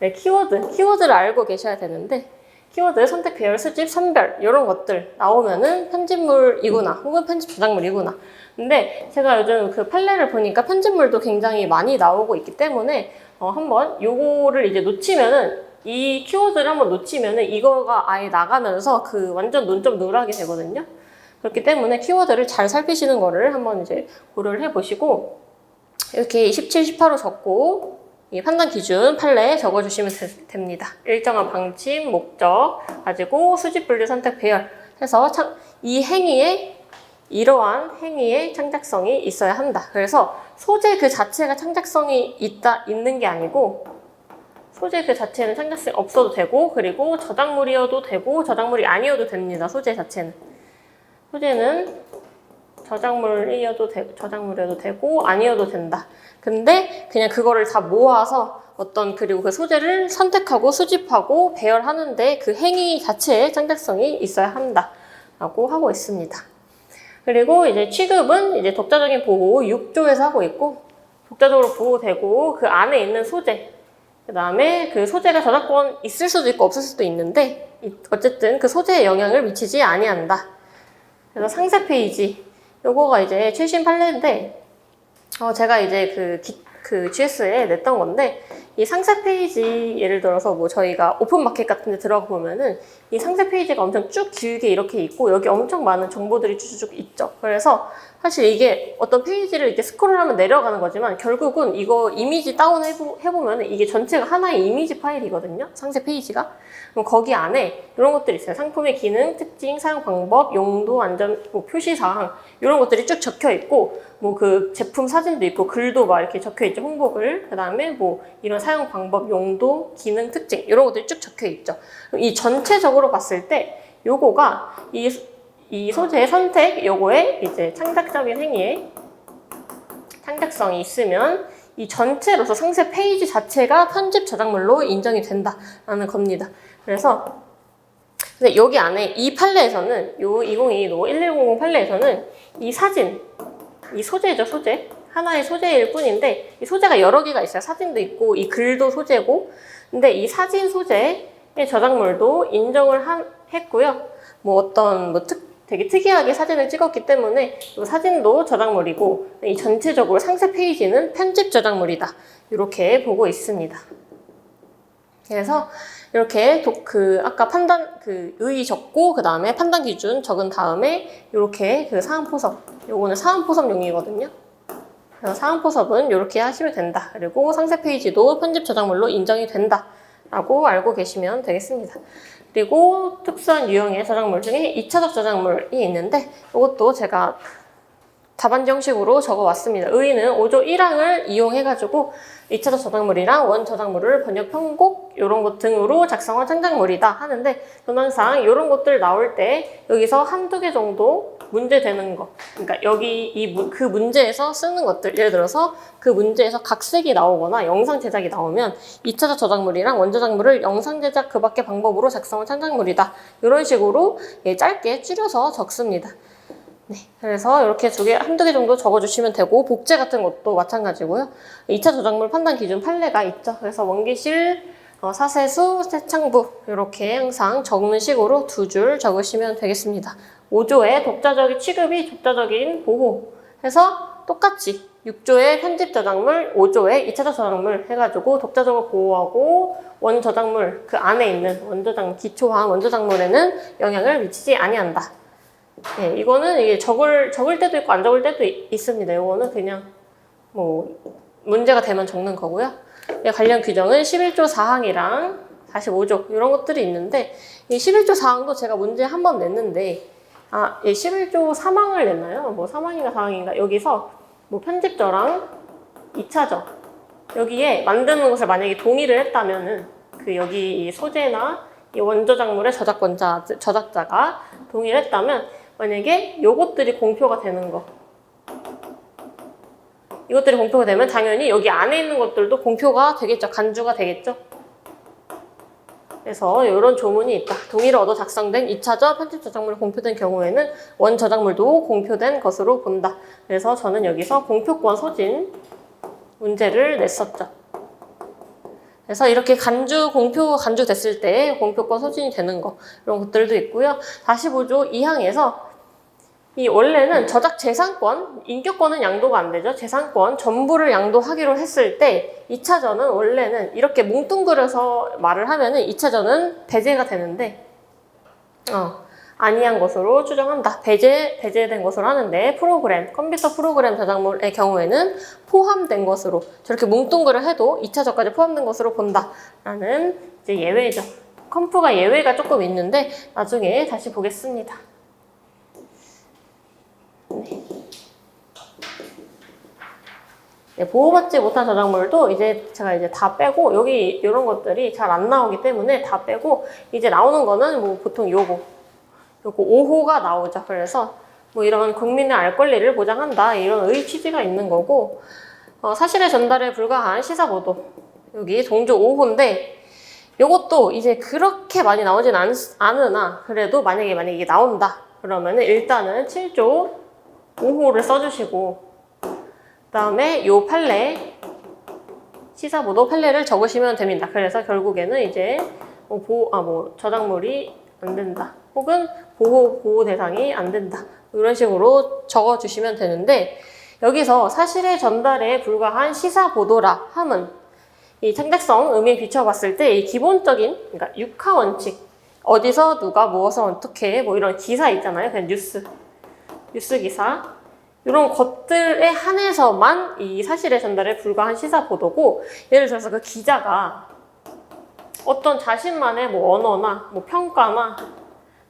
네, 키워드를 알고 계셔야 되는데 키워드, 선택, 배열, 수집, 선별 이런 것들 나오면은 편집물이구나 혹은 편집 저작물이구나. 근데 제가 요즘 그 판례를 보니까 편집물도 굉장히 많이 나오고 있기 때문에 한번 요거를 이제 놓치면은 이 키워드를 한번 놓치면은 이거가 아예 나가면서 그 완전 논점 누락이 되거든요. 그렇기 때문에 키워드를 잘 살피시는 거를 한번 이제 고려를 해보시고 이렇게 17, 18호 적고 이 판단 기준 판례에 적어주시면 됩니다. 일정한 방침, 목적 가지고 수집, 분류, 선택, 배열 해서 이 행위에 이러한 행위의 창작성이 있어야 한다. 그래서 소재 그 자체가 창작성이 있는 게 아니고 소재 그 자체는 창작성이 없어도 되고 그리고 저작물이어도 되고 저작물이 아니어도 됩니다. 소재 자체는. 소재는 저작물이어도 되고 아니어도 된다. 근데 그냥 그거를 다 모아서 그리고 그 소재를 선택하고 수집하고 배열하는데 그 행위 자체의 창작성이 있어야 한다라고 하고 있습니다. 그리고 이제 취급은 이제 독자적인 보호 6조에서 하고 있고 독자적으로 보호되고 그 안에 있는 소재 그 다음에 그 소재가 저작권 있을 수도 있고 없을 수도 있는데 어쨌든 그 소재에 영향을 미치지 아니한다. 그래서 상세 페이지 요거가 이제 최신 판례인데 제가 이제 그 GS에 냈던 건데 이 상세 페이지 예를 들어서 뭐 저희가 오픈마켓 같은 데 들어가 보면은 이 상세 페이지가 엄청 쭉 길게 이렇게 있고 여기 엄청 많은 정보들이 쭉쭉 있죠. 그래서 사실 이게 어떤 페이지를 이렇게 스크롤하면 내려가는 거지만 결국은 이거 이미지 다운 해보면 이게 전체가 하나의 이미지 파일이거든요. 상세 페이지가. 그럼 거기 안에 이런 것들이 있어요. 상품의 기능, 특징, 사용 방법, 용도, 안전, 뭐 표시사항 이런 것들이 쭉 적혀 있고 뭐 그 제품 사진도 있고 글도 막 이렇게 적혀 있죠. 홍보글. 그 다음에 뭐 이런 사용 방법, 용도, 기능, 특징 이런 것들이 쭉 적혀 있죠. 이 전체적으로 봤을 때 요거가 이 소재의 선택 요거에 이제 창작적인 행위에 창작성이 있으면 이 전체로서 상세 페이지 자체가 편집 저작물로 인정이 된다라는 겁니다. 그래서 근데 여기 안에 이 판례에서는 요 2022도 1100 판례에서는 이 사진 이 소재죠, 소재. 하나의 소재일 뿐인데 이 소재가 여러 개가 있어요. 사진도 있고 이 글도 소재고 근데 이 사진 소재의 저작물도 인정을 했고요. 뭐 되게 특이하게 사진을 찍었기 때문에 이 사진도 저작물이고 이 전체적으로 상세 페이지는 편집 저작물이다. 이렇게 보고 있습니다. 그래서 이렇게 아까 의의 적고 그 다음에 판단 기준 적은 다음에 이렇게 사항 포섭 요거는 사항 포섭용이거든요. 그래서 사항 포섭은 이렇게 하시면 된다. 그리고 상세 페이지도 편집 저작물로 인정이 된다 라고 알고 계시면 되겠습니다. 그리고 특수한 유형의 저작물 중에 2차적 저작물이 있는데 이것도 제가 답안지 형식으로 적어왔습니다. 의의는 5조 1항을 이용해가지고 2차적 저작물이랑 원 저작물을 번역, 편곡 이런 것 등으로 작성한 창작물이다 하는데 저는 항상 이런 것들 나올 때 여기서 한두 개 정도 문제되는 거 그러니까 여기 그 문제에서 쓰는 것들 예를 들어서 그 문제에서 각색이 나오거나 영상 제작이 나오면 2차적 저작물이랑 원 저작물을 영상 제작 그 밖의 방법으로 작성한 창작물이다 이런 식으로 짧게 줄여서 적습니다. 네, 그래서 이렇게 한두 개 정도 적어주시면 되고 복제 같은 것도 마찬가지고요. 2차 저작물 판단 기준 판례가 있죠. 그래서 원기실 사세수, 세창부 이렇게 항상 적는 식으로 두 줄 적으시면 되겠습니다. 5조의 독자적인 취급이 독자적인 보호 해서 똑같이 6조의 편집 저작물, 5조의 2차적 저작물 해가지고 독자적으로 보호하고 원저작물 그 안에 있는 원저작물, 기초화한 원저작물에는 영향을 미치지 아니한다. 네, 이거는 이게 적을 때도 있고 안 적을 때도 있습니다. 이거는 그냥 뭐 문제가 되면 적는 거고요. 관련 규정은 11조 4항이랑 45조 이런 것들이 있는데 이 11조 4항도 제가 문제 한 번 냈는데 11조 3항을 냈나요? 뭐 3항인가 4항인가 여기서 뭐 편집저랑 2차저 여기에 만드는 것을 만약에 동의를 했다면은 그 여기 이 소재나 이 원저작물의 저작자가 동의를 했다면 만약에 요것들이 공표가 되는 거 이것들이 공표가 되면 당연히 여기 안에 있는 것들도 공표가 되겠죠. 간주가 되겠죠. 그래서 이런 조문이 있다. 동의를 얻어 작성된 2차저 편집 저작물이 공표된 경우에는 원 저작물도 공표된 것으로 본다. 그래서 저는 여기서 공표권 소진 문제를 냈었죠. 그래서 이렇게 공표가 간주됐을 때 공표권 소진이 되는 거 이런 것들도 있고요. 45조 2항에서 이 원래는 저작 재산권, 인격권은 양도가 안 되죠. 재산권 전부를 양도하기로 했을 때 2차전은 원래는 이렇게 뭉뚱그려서 말을 하면은 2차전은 배제가 되는데 아니한 것으로 추정한다. 배제된 것으로 하는데 컴퓨터 프로그램 저작물의 경우에는 포함된 것으로 저렇게 뭉뚱그려 해도 2차전까지 포함된 것으로 본다라는 이제 예외죠. 컴프가 예외가 조금 있는데 나중에 다시 보겠습니다. 네, 보호받지 못한 저작물도 제가 다 빼고 여기 이런 것들이 잘 안 나오기 때문에 다 빼고 이제 나오는 거는 뭐 보통 요거 5호가 나오죠. 그래서 뭐 이런 국민의 알 권리를 보장한다 이런 취지가 있는 거고 사실의 전달에 불과한 시사보도 여기 동조 5호인데 요것도 이제 그렇게 많이 나오진 않으나 그래도 만약에 이게 나온다 그러면은 일단은 7조 5호를 써주시고 그 다음에 요 판례 시사보도 판례를 적으시면 됩니다. 그래서 결국에는 이제 저작물이 안 된다 혹은 보호 대상이 안 된다 이런 식으로 적어주시면 되는데 여기서 사실의 전달에 불과한 시사보도라 함은 이 창작성 의미에 비춰봤을 때 이 기본적인 그러니까 육하 원칙 어디서 누가 무엇을 어떻게 뭐 이런 기사 있잖아요. 그냥 뉴스 기사 이런 것들에 한해서만 이 사실의 전달에 불과한 시사 보도고 예를 들어서 그 기자가 어떤 자신만의 뭐 언어나 뭐 평가나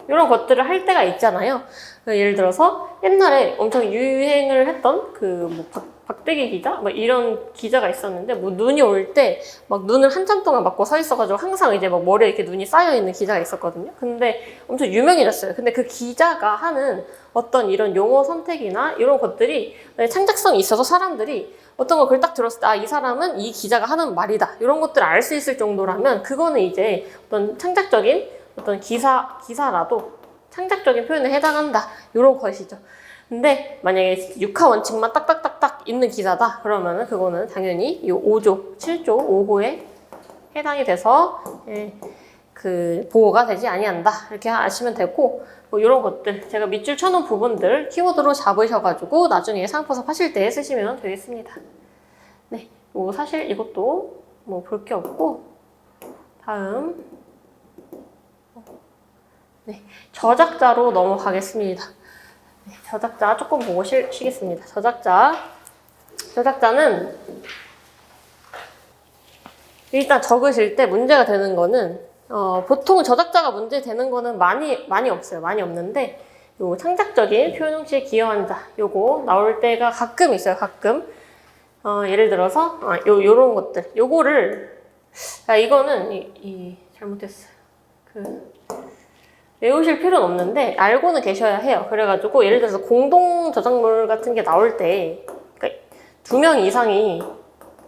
이런 것들을 할 때가 있잖아요. 예를 들어서 옛날에 엄청 유행을 했던 그 뭐 박대기 기자? 뭐 이런 기자가 있었는데 뭐 눈이 올 때 막 눈을 한참 동안 막고 서 있어가지고 항상 이제 막 머리에 이렇게 눈이 쌓여있는 기자가 있었거든요. 근데 엄청 유명해졌어요. 근데 그 기자가 하는 어떤 이런 용어 선택이나 이런 것들이 창작성이 있어서 사람들이 어떤 걸 딱 들었을 때 이 사람은 이 기자가 하는 말이다. 이런 것들을 알 수 있을 정도라면 그거는 이제 어떤 창작적인 어떤 기사라도 창작적인 표현에 해당한다. 이런 것이죠. 근데 만약에 육하 원칙만 딱딱딱딱 있는 기사다 그러면은 그거는 당연히 이 5조, 7조, 5호에 해당이 돼서 그 보호가 되지 아니한다 이렇게 아시면 되고 뭐 이런 것들 제가 밑줄 쳐놓은 부분들 키워드로 잡으셔가지고 나중에 상표섭 하실 때 쓰시면 되겠습니다. 네, 뭐 사실 이것도 뭐 볼 게 없고 다음 저작자로 넘어가겠습니다. 저작자 조금 보고 쉬겠습니다. 저작자는 일단 적으실 때 문제가 되는 거는 보통 저작자가 문제 되는 거는 많이 없어요. 많이 없는데 요 창작적인 표현 형식에 기여한 자 요거 나올 때가 가끔 있어요. 가끔 예를 들어서 요런 것들 요거를 이거는 잘못했어요. 외우실 필요는 없는데 알고는 계셔야 해요. 그래가지고 예를 들어서 공동 저작물 같은 게 나올 때 그러니까 2명 이상이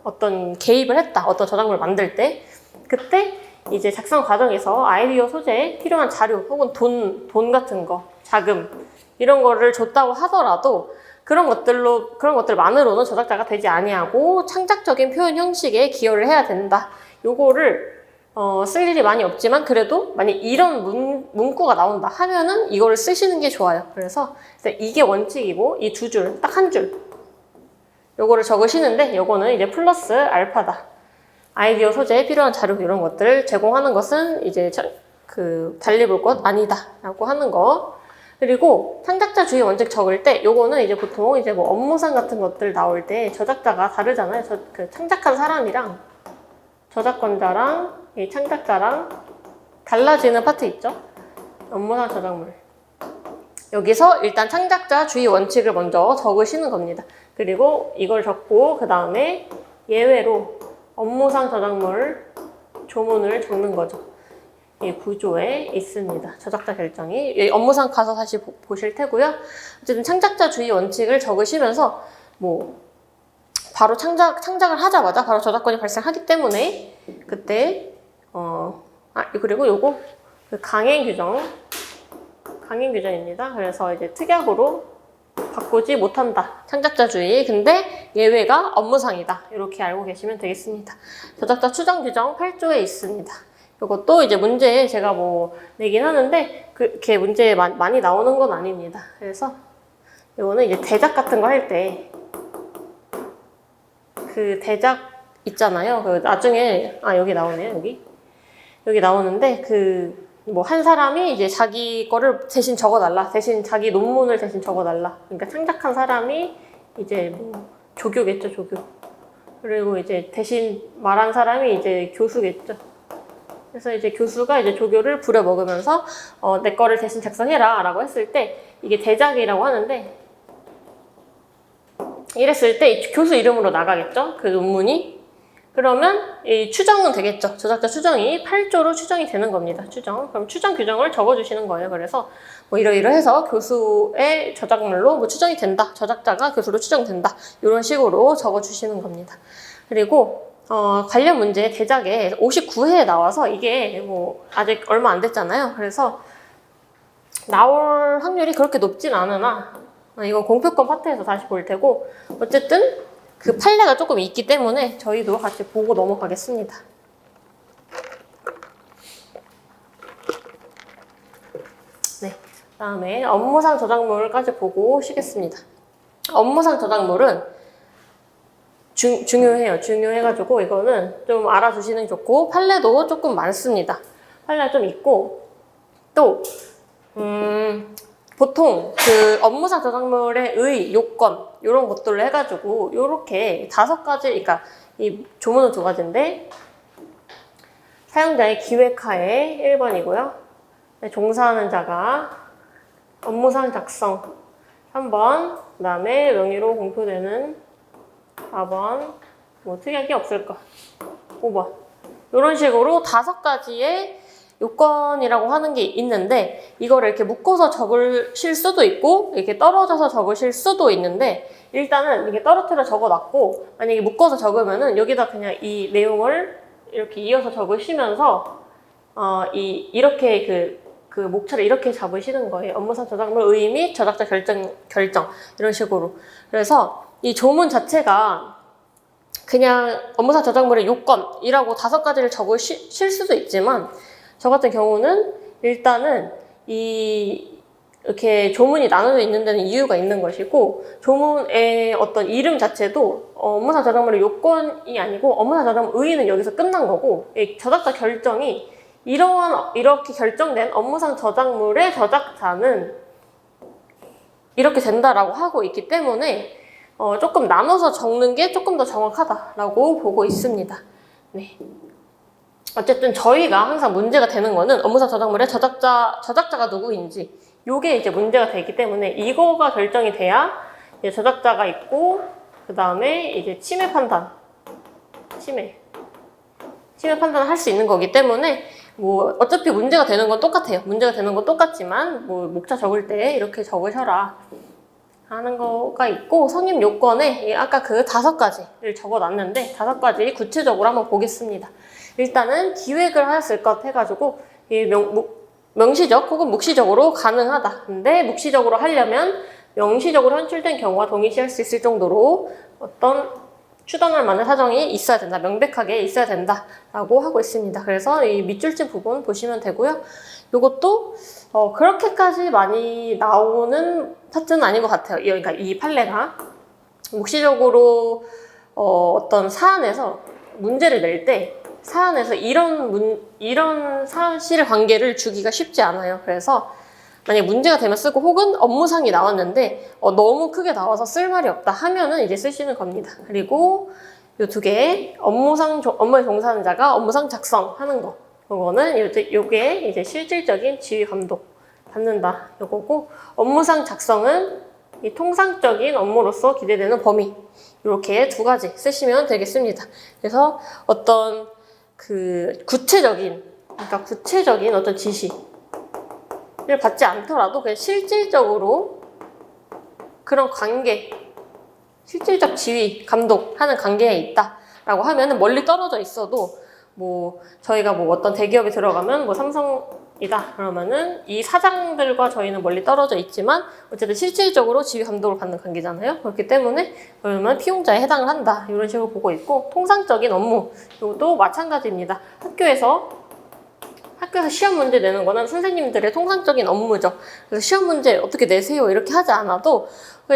어떤 개입을 했다. 어떤 저작물을 만들 때 그때 이제 작성 과정에서 아이디어 소재에 필요한 자료 혹은 돈 같은 거, 자금 이런 거를 줬다고 하더라도 그런 것들만으로는 저작자가 되지 아니하고 창작적인 표현 형식에 기여를 해야 된다. 요거를 쓸 일이 많이 없지만 그래도 만약 이런 문구가 나온다 하면은 이거를 쓰시는 게 좋아요. 그래서 이게 원칙이고 이 두 줄, 딱 한 줄 요거를 적으시는데 요거는 이제 플러스 알파다. 아이디어 소재에 필요한 자료 이런 것들을 제공하는 것은 이제 달리 볼 것 아니다 라고 하는 거. 그리고 창작자 주의 원칙 적을 때 요거는 이제 보통 이제 뭐 업무상 같은 것들 나올 때 저작자가 다르잖아요. 그 창작한 사람이랑 저작권자랑 이 창작자랑 달라지는 파트 있죠? 업무상 저작물. 여기서 일단 창작자 주의 원칙을 먼저 적으시는 겁니다. 그리고 이걸 적고 그 다음에 예외로 업무상 저작물 조문을 적는 거죠. 이 구조에 있습니다. 저작자 결정이. 업무상 가서 다시 보실 테고요. 어쨌든 창작자 주의 원칙을 적으시면서 뭐 바로 창작을 하자마자 바로 저작권이 발생하기 때문에 그때 그리고 요거 강행 규정입니다. 그래서 이제 특약으로 바꾸지 못한다. 창작자주의. 근데 예외가 업무상이다. 이렇게 알고 계시면 되겠습니다. 저작자 추정 규정 8조에 있습니다. 이것도 이제 문제에 제가 뭐 내긴 하는데 그렇게 문제에 많이 나오는 건 아닙니다. 그래서 이거는 이제 대작 같은 거 할 때 그 대작 있잖아요. 그 나중에 여기 나오네요. 여기 나오는데 뭐 한 사람이 이제 자기 거를 대신 적어달라. 대신 자기 논문을 대신 적어달라. 그러니까 창작한 사람이 이제 뭐 조교겠죠, 조교. 그리고 이제 대신 말한 사람이 이제 교수겠죠. 그래서 이제 교수가 이제 조교를 부려먹으면서 내 거를 대신 작성해라 라고 했을 때 이게 대작이라고 하는데 이랬을 때 교수 이름으로 나가겠죠? 그 논문이. 그러면 이 추정은 되겠죠. 저작자 추정이 8조로 추정이 되는 겁니다. 추정. 그럼 추정 규정을 적어주시는 거예요. 그래서 뭐 이러이러해서 교수의 저작물로 뭐 추정이 된다. 저작자가 교수로 추정된다. 이런 식으로 적어주시는 겁니다. 그리고 관련 문제 대작에 59회에 나와서 이게 뭐 아직 얼마 안 됐잖아요. 그래서 나올 확률이 그렇게 높진 않으나 이건 공표권 파트에서 다시 볼 테고 어쨌든 그 판례가 조금 있기 때문에 저희도 같이 보고 넘어가겠습니다. 네, 다음에 업무상 저작물까지 보고 쉬겠습니다. 업무상 저작물은 중요해요. 중요해가지고 이거는 좀 알아두시는 게 좋고 판례도 조금 많습니다. 판례가 좀 있고 또 보통 그 업무상 저작물의 의, 요건 이런 것들로 해가지고 이렇게 5가지, 그러니까 이 조문은 2가지인데 사용자의 기획하에 1번이고요. 종사하는 자가 업무상 작성 3번, 그 다음에 명의로 공표되는 4번, 뭐 특이한 게 없을 거 5번. 이런 식으로 5가지의 요건이라고 하는 게 있는데 이거를 이렇게 묶어서 적으실 수도 있고 이렇게 떨어져서 적으실 수도 있는데 일단은 이렇게 떨어뜨려 적어놨고 만약에 묶어서 적으면은 여기다 그냥 이 내용을 이렇게 이어서 적으시면서 이렇게 그 목차를 이렇게 잡으시는 거예요. 업무상 저작물 의 및 저작자 결정 이런 식으로. 그래서 이 조문 자체가 그냥 업무상 저작물의 요건이라고 5가지를 적으실 수도 있지만 저 같은 경우는 일단은 이렇게 조문이 나눠져 있는 데는 이유가 있는 것이고 조문의 어떤 이름 자체도 업무상 저작물의 요건이 아니고 업무상 저작물 의의는 여기서 끝난 거고 저작자 결정이 이렇게 결정된 업무상 저작물의 저작자는 이렇게 된다라고 하고 있기 때문에 조금 나눠서 적는 게 조금 더 정확하다라고 보고 있습니다. 네. 어쨌든 저희가 항상 문제가 되는 거는 업무상 저작물의 저작자가 누구인지 요게 이제 문제가 되기 때문에 이거가 결정이 돼야 이제 저작자가 있고 그 다음에 이제 침해 판단을 할 수 있는 거기 때문에 뭐 어차피 문제가 되는 건 똑같아요. 문제가 되는 건 똑같지만 뭐 목차 적을 때 이렇게 적으셔라 하는 거가 있고 성립 요건에 아까 그 5가지를 적어놨는데 5가지 구체적으로 한번 보겠습니다. 일단은 기획을 하였을 것 해가지고 명시적 혹은 묵시적으로 가능하다. 근데 묵시적으로 하려면 명시적으로 현출된 경우와 동일시할 수 있을 정도로 어떤 추단할 만한 사정이 있어야 된다. 명백하게 있어야 된다라고 하고 있습니다. 그래서 이 밑줄집 부분 보시면 되고요. 이것도 그렇게까지 많이 나오는 파트는 아닌 것 같아요. 그러니까 이 판례가 묵시적으로 어떤 사안에서 문제를 낼 때 사안에서 이런 사실 관계를 주기가 쉽지 않아요. 그래서 만약에 문제가 되면 쓰고 혹은 업무상이 나왔는데 너무 크게 나와서 쓸 말이 없다 하면은 이제 쓰시는 겁니다. 그리고 요 두 개 업무에 종사하는 자가 업무상 작성하는 거 요거는 요게 이제 실질적인 지휘 감독 받는다 요거고 업무상 작성은 이 통상적인 업무로서 기대되는 범위 이렇게 두 가지 쓰시면 되겠습니다. 그래서 어떤 구체적인 어떤 지시를 받지 않더라도 그냥 실질적으로 그런 관계, 실질적 지휘, 감독하는 관계에 있다라고 하면은 멀리 떨어져 있어도 저희가 어떤 대기업에 들어가면 삼성이다 그러면은 이 사장들과 저희는 멀리 떨어져 있지만 어쨌든 실질적으로 지휘 감독을 받는 관계잖아요. 그렇기 때문에 그러면 피용자에 해당을 한다 이런 식으로 보고 있고 통상적인 업무 이것도 마찬가지입니다. 학교에서 시험 문제 내는 거는 선생님들의 통상적인 업무죠. 그래서 시험 문제 어떻게 내세요 이렇게 하지 않아도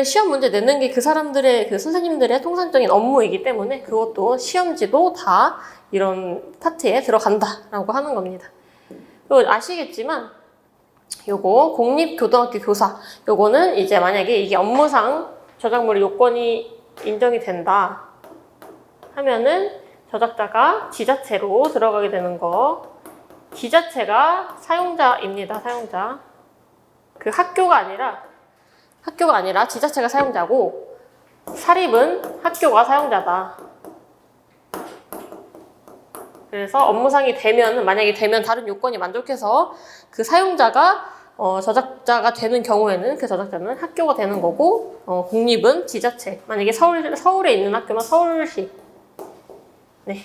시험 문제 내는 게 그 사람들의 선생님들의 통상적인 업무이기 때문에 그것도 시험지도 다 이런 파트에 들어간다라고 하는 겁니다. 그리고 아시겠지만 요거 공립고등학교 교사 요거는 이제 만약에 이게 업무상 저작물 요건이 인정이 된다 하면은 저작자가 지자체로 들어가게 되는 거 지자체가 사용자입니다. 사용자. 학교가 아니라 지자체가 사용자고 사립은 학교가 사용자다. 그래서 업무상이 만약에 되면 다른 요건이 만족해서 그 사용자가 저작자가 되는 경우에는 그 저작자는 학교가 되는 거고 공립은 지자체. 만약에 서울에 있는 학교면 서울시. 네.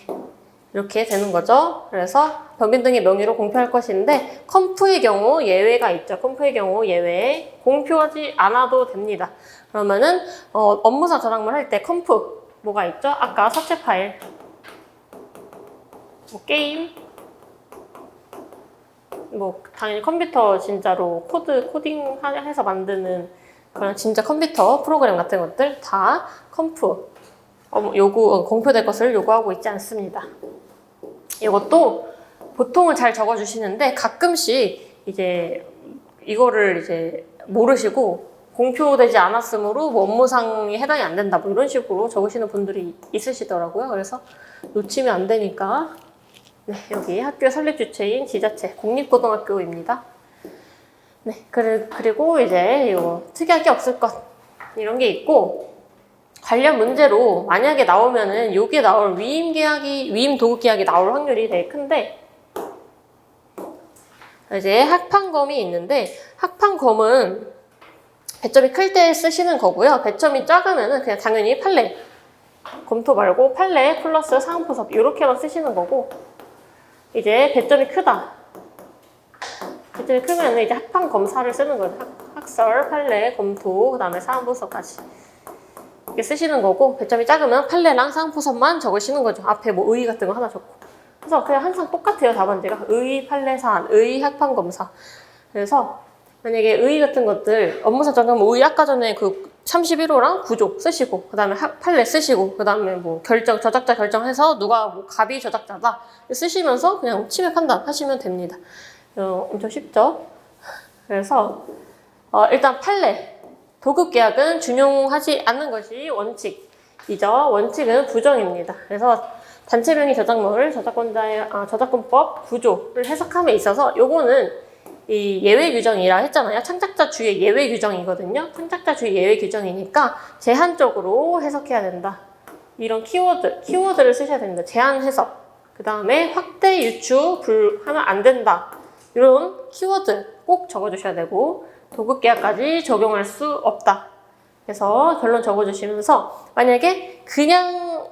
이렇게 되는 거죠. 그래서 변빈 등의 명의로 공표할 것인데 컴프의 경우 예외가 있죠. 컴프의 경우 예외 공표하지 않아도 됩니다. 그러면은 업무상 저작물 할 때 컴프 뭐가 있죠? 아까 사체 파일 게임 당연히 컴퓨터 진짜로 코딩해서 만드는 그런 진짜 컴퓨터 프로그램 같은 것들 다 컴프 공표될 것을 요구하고 있지 않습니다. 이것도 보통은 잘 적어주시는데 가끔씩 이제 이거를 이제 모르시고 공표되지 않았으므로 업무상에 해당이 안 된다 이런 식으로 적으시는 분들이 있으시더라고요. 그래서 놓치면 안 되니까 네, 여기 학교 설립 주체인 지자체 공립고등학교입니다. 네, 그리고 이제 이거 특이할 게 없을 것 이런 게 있고 관련 문제로 만약에 나오면은 여기에 나올 위임 도급 계약이 나올 확률이 되게 큰데 이제 학판검이 있는데 학판검은 배점이 클 때 쓰시는 거고요. 배점이 작으면은 그냥 당연히 판례 검토 말고 판례 플러스 상한포섭 이렇게만 쓰시는 거고 이제 배점이 크다. 배점이 크면 이제 학판 검사를 쓰는 거죠. 학설, 판례, 검토, 그 다음에 상한포섭까지 이렇게 쓰시는 거고 배점이 작으면 판례랑 상한포섭만 적으시는 거죠. 앞에 의의 같은 거 하나 적고. 그래서 그냥 항상 똑같아요. 답안지가 의의, 판례, 사안, 의의, 학판 검사. 그래서 만약에 의의 같은 것들 업무상 적용 의의 아까 전에 31호랑 구조 쓰시고 그 다음에 판례 쓰시고 그 다음에 저작자 결정해서 누가 갑이 저작자다 쓰시면서 그냥 침해 판단 하시면 됩니다. 엄청 쉽죠? 그래서 일단 판례 도급 계약은 준용하지 않는 것이 원칙이죠. 원칙은 부정입니다. 그래서 단체명의 저작물, 저작권법 구조를 해석함에 있어서 요거는 이 예외 규정이라 했잖아요. 창작자 주의 예외 규정이거든요. 창작자 주의 예외 규정이니까 제한적으로 해석해야 된다. 이런 키워드를 쓰셔야 됩니다. 제한 해석. 그 다음에 확대 유추하면 안 된다. 이런 키워드 꼭 적어주셔야 되고 도급 계약까지 적용할 수 없다. 그래서 결론 적어주시면서 만약에 그냥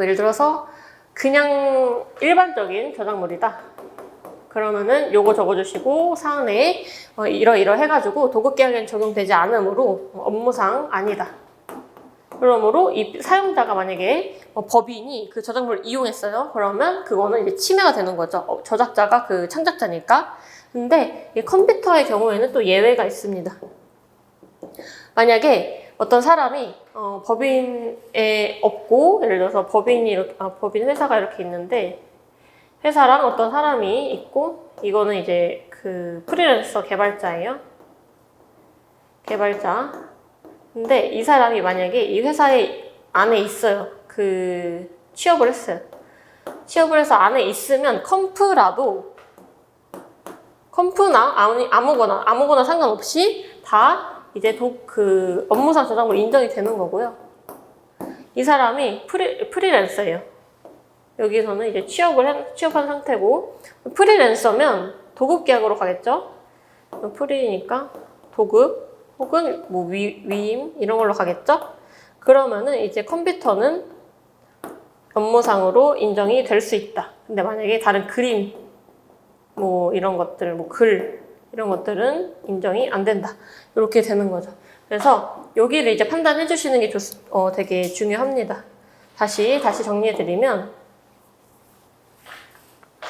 예를 들어서 그냥 일반적인 저작물이다. 그러면은 요거 적어주시고 사안에 이러이러 해가지고 도급 계약에는 적용되지 않으므로 업무상 아니다. 그러므로 이 사용자가 만약에 법인이 그 저작물을 이용했어요. 그러면 그거는 이제 침해가 되는 거죠. 저작자가 그 창작자니까. 근데 이 컴퓨터의 경우에는 또 예외가 있습니다. 만약에 어떤 사람이 법인에 없고, 예를 들어서 법인이 이렇게, 법인 회사가 이렇게 있는데, 회사랑 어떤 사람이 있고, 이거는 이제 그 프리랜서 개발자예요. 개발자. 근데 이 사람이 만약에 이 회사에 안에 있어요. 그 취업을 했어요. 취업을 해서 안에 있으면 컴프나 아무거나 상관없이 다 이제 그 업무상 저작물 인정이 되는 거고요. 이 사람이 프리랜서예요. 여기서는 이제 취업한 상태고, 프리랜서면 도급 계약으로 가겠죠? 프리니까 도급 혹은 뭐 위임 이런 걸로 가겠죠? 그러면은 이제 컴퓨터는 업무상으로 인정이 될 수 있다. 근데 만약에 다른 그림 뭐 이런 것들, 뭐 글 이런 것들은 인정이 안 된다. 이렇게 되는 거죠. 그래서 여기를 이제 판단해 주시는 게 되게 중요합니다. 다시 정리해 드리면,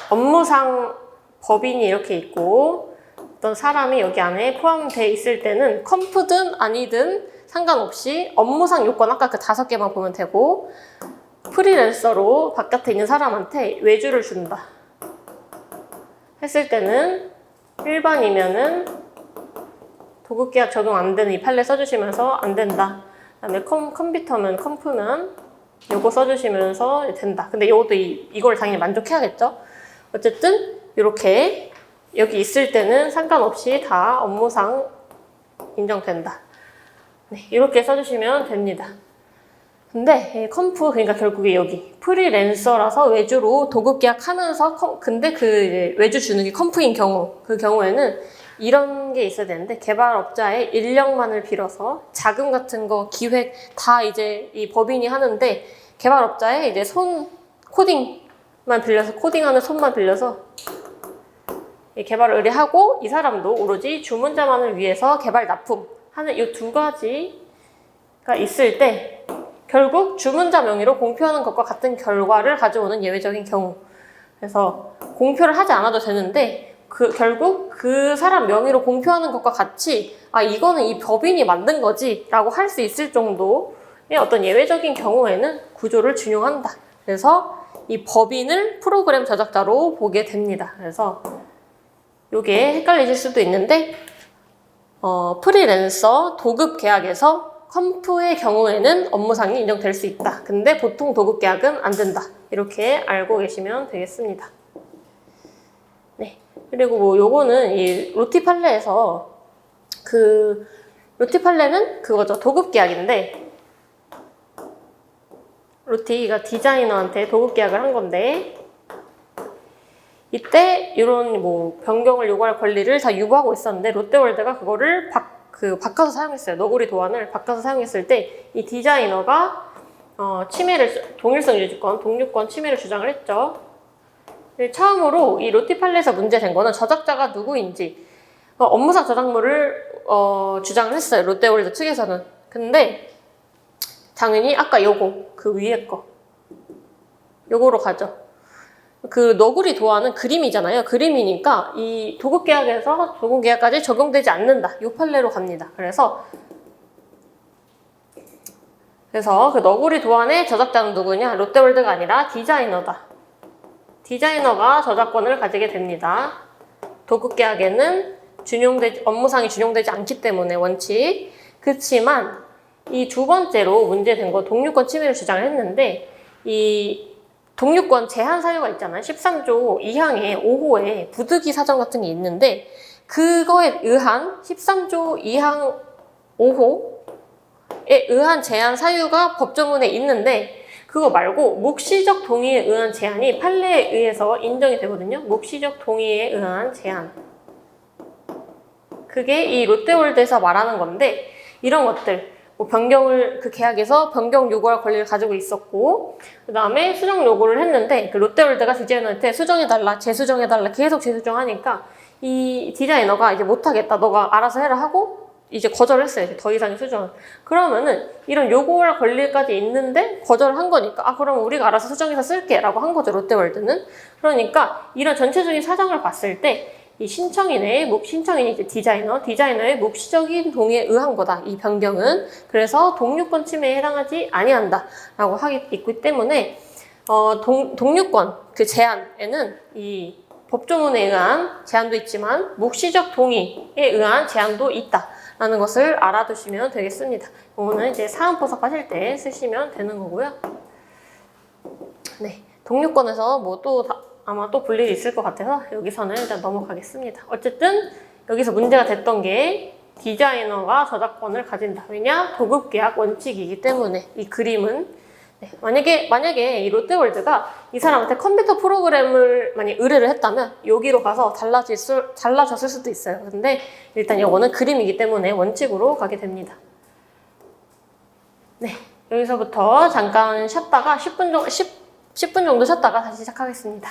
업무상 법인이 이렇게 있고 어떤 사람이 여기 안에 포함되어 있을 때는 컴프든 아니든 상관없이 업무상 요건 아까 그 5개만 보면 되고, 프리랜서로 바깥에 있는 사람한테 외주를 준다 했을 때는 일반이면은 도급계약 적용 안 되는 이 판례 써주시면서 안 된다. 그다음에 컴퓨터면 컴프면 요거 써주시면서 된다. 근데 요것도 이걸 당연히 만족해야겠죠. 어쨌든 이렇게 여기 있을 때는 상관없이 다 업무상 인정된다. 네, 이렇게 써주시면 됩니다. 근데 그러니까 결국에 여기 프리랜서라서 외주로 도급계약하면서 근데 그 외주 주는 게 컴프인 경우, 그 경우에는 이런 게 있어야 되는데, 개발업자의 인력만을 빌어서 자금 같은 거, 기획 다 이제 이 법인이 하는데, 개발업자의 이제 코딩만 빌려서, 코딩하는 손만 빌려서 개발을 의뢰하고, 이 사람도 오로지 주문자만을 위해서 개발 납품하는 이 2가지가 있을 때 결국 주문자 명의로 공표하는 것과 같은 결과를 가져오는 예외적인 경우. 그래서 공표를 하지 않아도 되는데 결국 그 사람 명의로 공표하는 것과 같이 이거는 이 법인이 만든 거지 라고 할 수 있을 정도의 어떤 예외적인 경우에는 구조를 준용한다. 그래서 이 법인을 프로그램 저작자로 보게 됩니다. 그래서 이게 헷갈리실 수도 있는데, 프리랜서 도급 계약에서 컴프의 경우에는 업무상이 인정될 수 있다. 근데 보통 도급 계약은 안 된다. 이렇게 알고 계시면 되겠습니다. 네. 그리고 뭐 요거는 이 로티 판례에서 로티 판례는 그거죠. 도급 계약인데, 로티가 디자이너한테 도급 계약을 한 건데, 이때 이런 뭐 변경을 요구할 권리를 다 유보하고 있었는데, 롯데월드가 그거를 바꿔서 사용했어요. 너구리 도안을 바꿔서 사용했을 때 이 디자이너가 동일성 유지권, 독립권 침해를 주장을 했죠. 처음으로 이 로티 판례에서 문제된 거는 저작자가 누구인지, 업무상 저작물을 주장을 했어요. 롯데월드 측에서는. 근데 당연히 아까 요거 그 위에 거 요거로 가죠. 그 너구리 도안은 그림이잖아요. 그림이니까 이 도급계약에서 도급계약까지 적용되지 않는다. 이 판례로 갑니다. 그래서 그 너구리 도안의 저작자는 누구냐? 롯데월드가 아니라 디자이너다. 디자이너가 저작권을 가지게 됩니다. 도급계약에는 업무상이 준용되지 않기 때문에 원칙. 그렇지만 이 두 번째로 문제된 거 독립권 침해를 주장을 했는데, 이 독립권 제한 사유가 있잖아요. 13조 2항에 5호에 부득이 사정 같은 게 있는데, 그거에 의한 13조 2항 5호에 의한 제한 사유가 법조문에 있는데, 그거 말고 묵시적 동의에 의한 제한이 판례에 의해서 인정이 되거든요. 묵시적 동의에 의한 제한. 그게 이 롯데월드에서 말하는 건데, 이런 것들 그 계약에서 변경 요구할 권리를 가지고 있었고, 그 다음에 수정 요구를 했는데, 그 롯데월드가 디자이너한테 수정해달라, 재수정해달라, 계속 재수정하니까 이 디자이너가 이제 못하겠다, 너가 알아서 해라 하고 이제 거절했어요. 이제 더 이상의 수정. 그러면은 이런 요구할 권리까지 있는데 거절한 거니까 그럼 우리가 알아서 수정해서 쓸게 라고 한 거죠. 롯데월드는. 그러니까 이런 전체적인 사정을 봤을 때 이 신청인이 이제 디자이너의 묵시적인 동의에 의한 거다. 이 변경은. 그래서 독립권 침해에 해당하지 아니한다 라고 하기 있기 때문에 독립권 그 제한에는 이 법조문에 의한 제한도 있지만 묵시적 동의에 의한 제한도 있다라는 것을 알아두시면 되겠습니다. 이거는 이제 사은포석 하실 때 쓰시면 되는 거고요. 네, 독립권에서 뭐 또 아마 또 볼 일이 있을 것 같아서 여기서는 일단 넘어가겠습니다. 어쨌든 여기서 문제가 됐던 게 디자이너가 저작권을 가진다. 왜냐? 도급계약 원칙이기 때문에 이 그림은 네, 만약에 이 롯데월드가 이 사람한테 컴퓨터 프로그램을 만약 의뢰를 했다면 여기로 가서 달라졌을 수도 있어요. 근데 일단 이거는 그림이기 때문에 원칙으로 가게 됩니다. 네, 여기서부터 잠깐 쉬었다가 10분 정도 쉬었다가 다시 시작하겠습니다.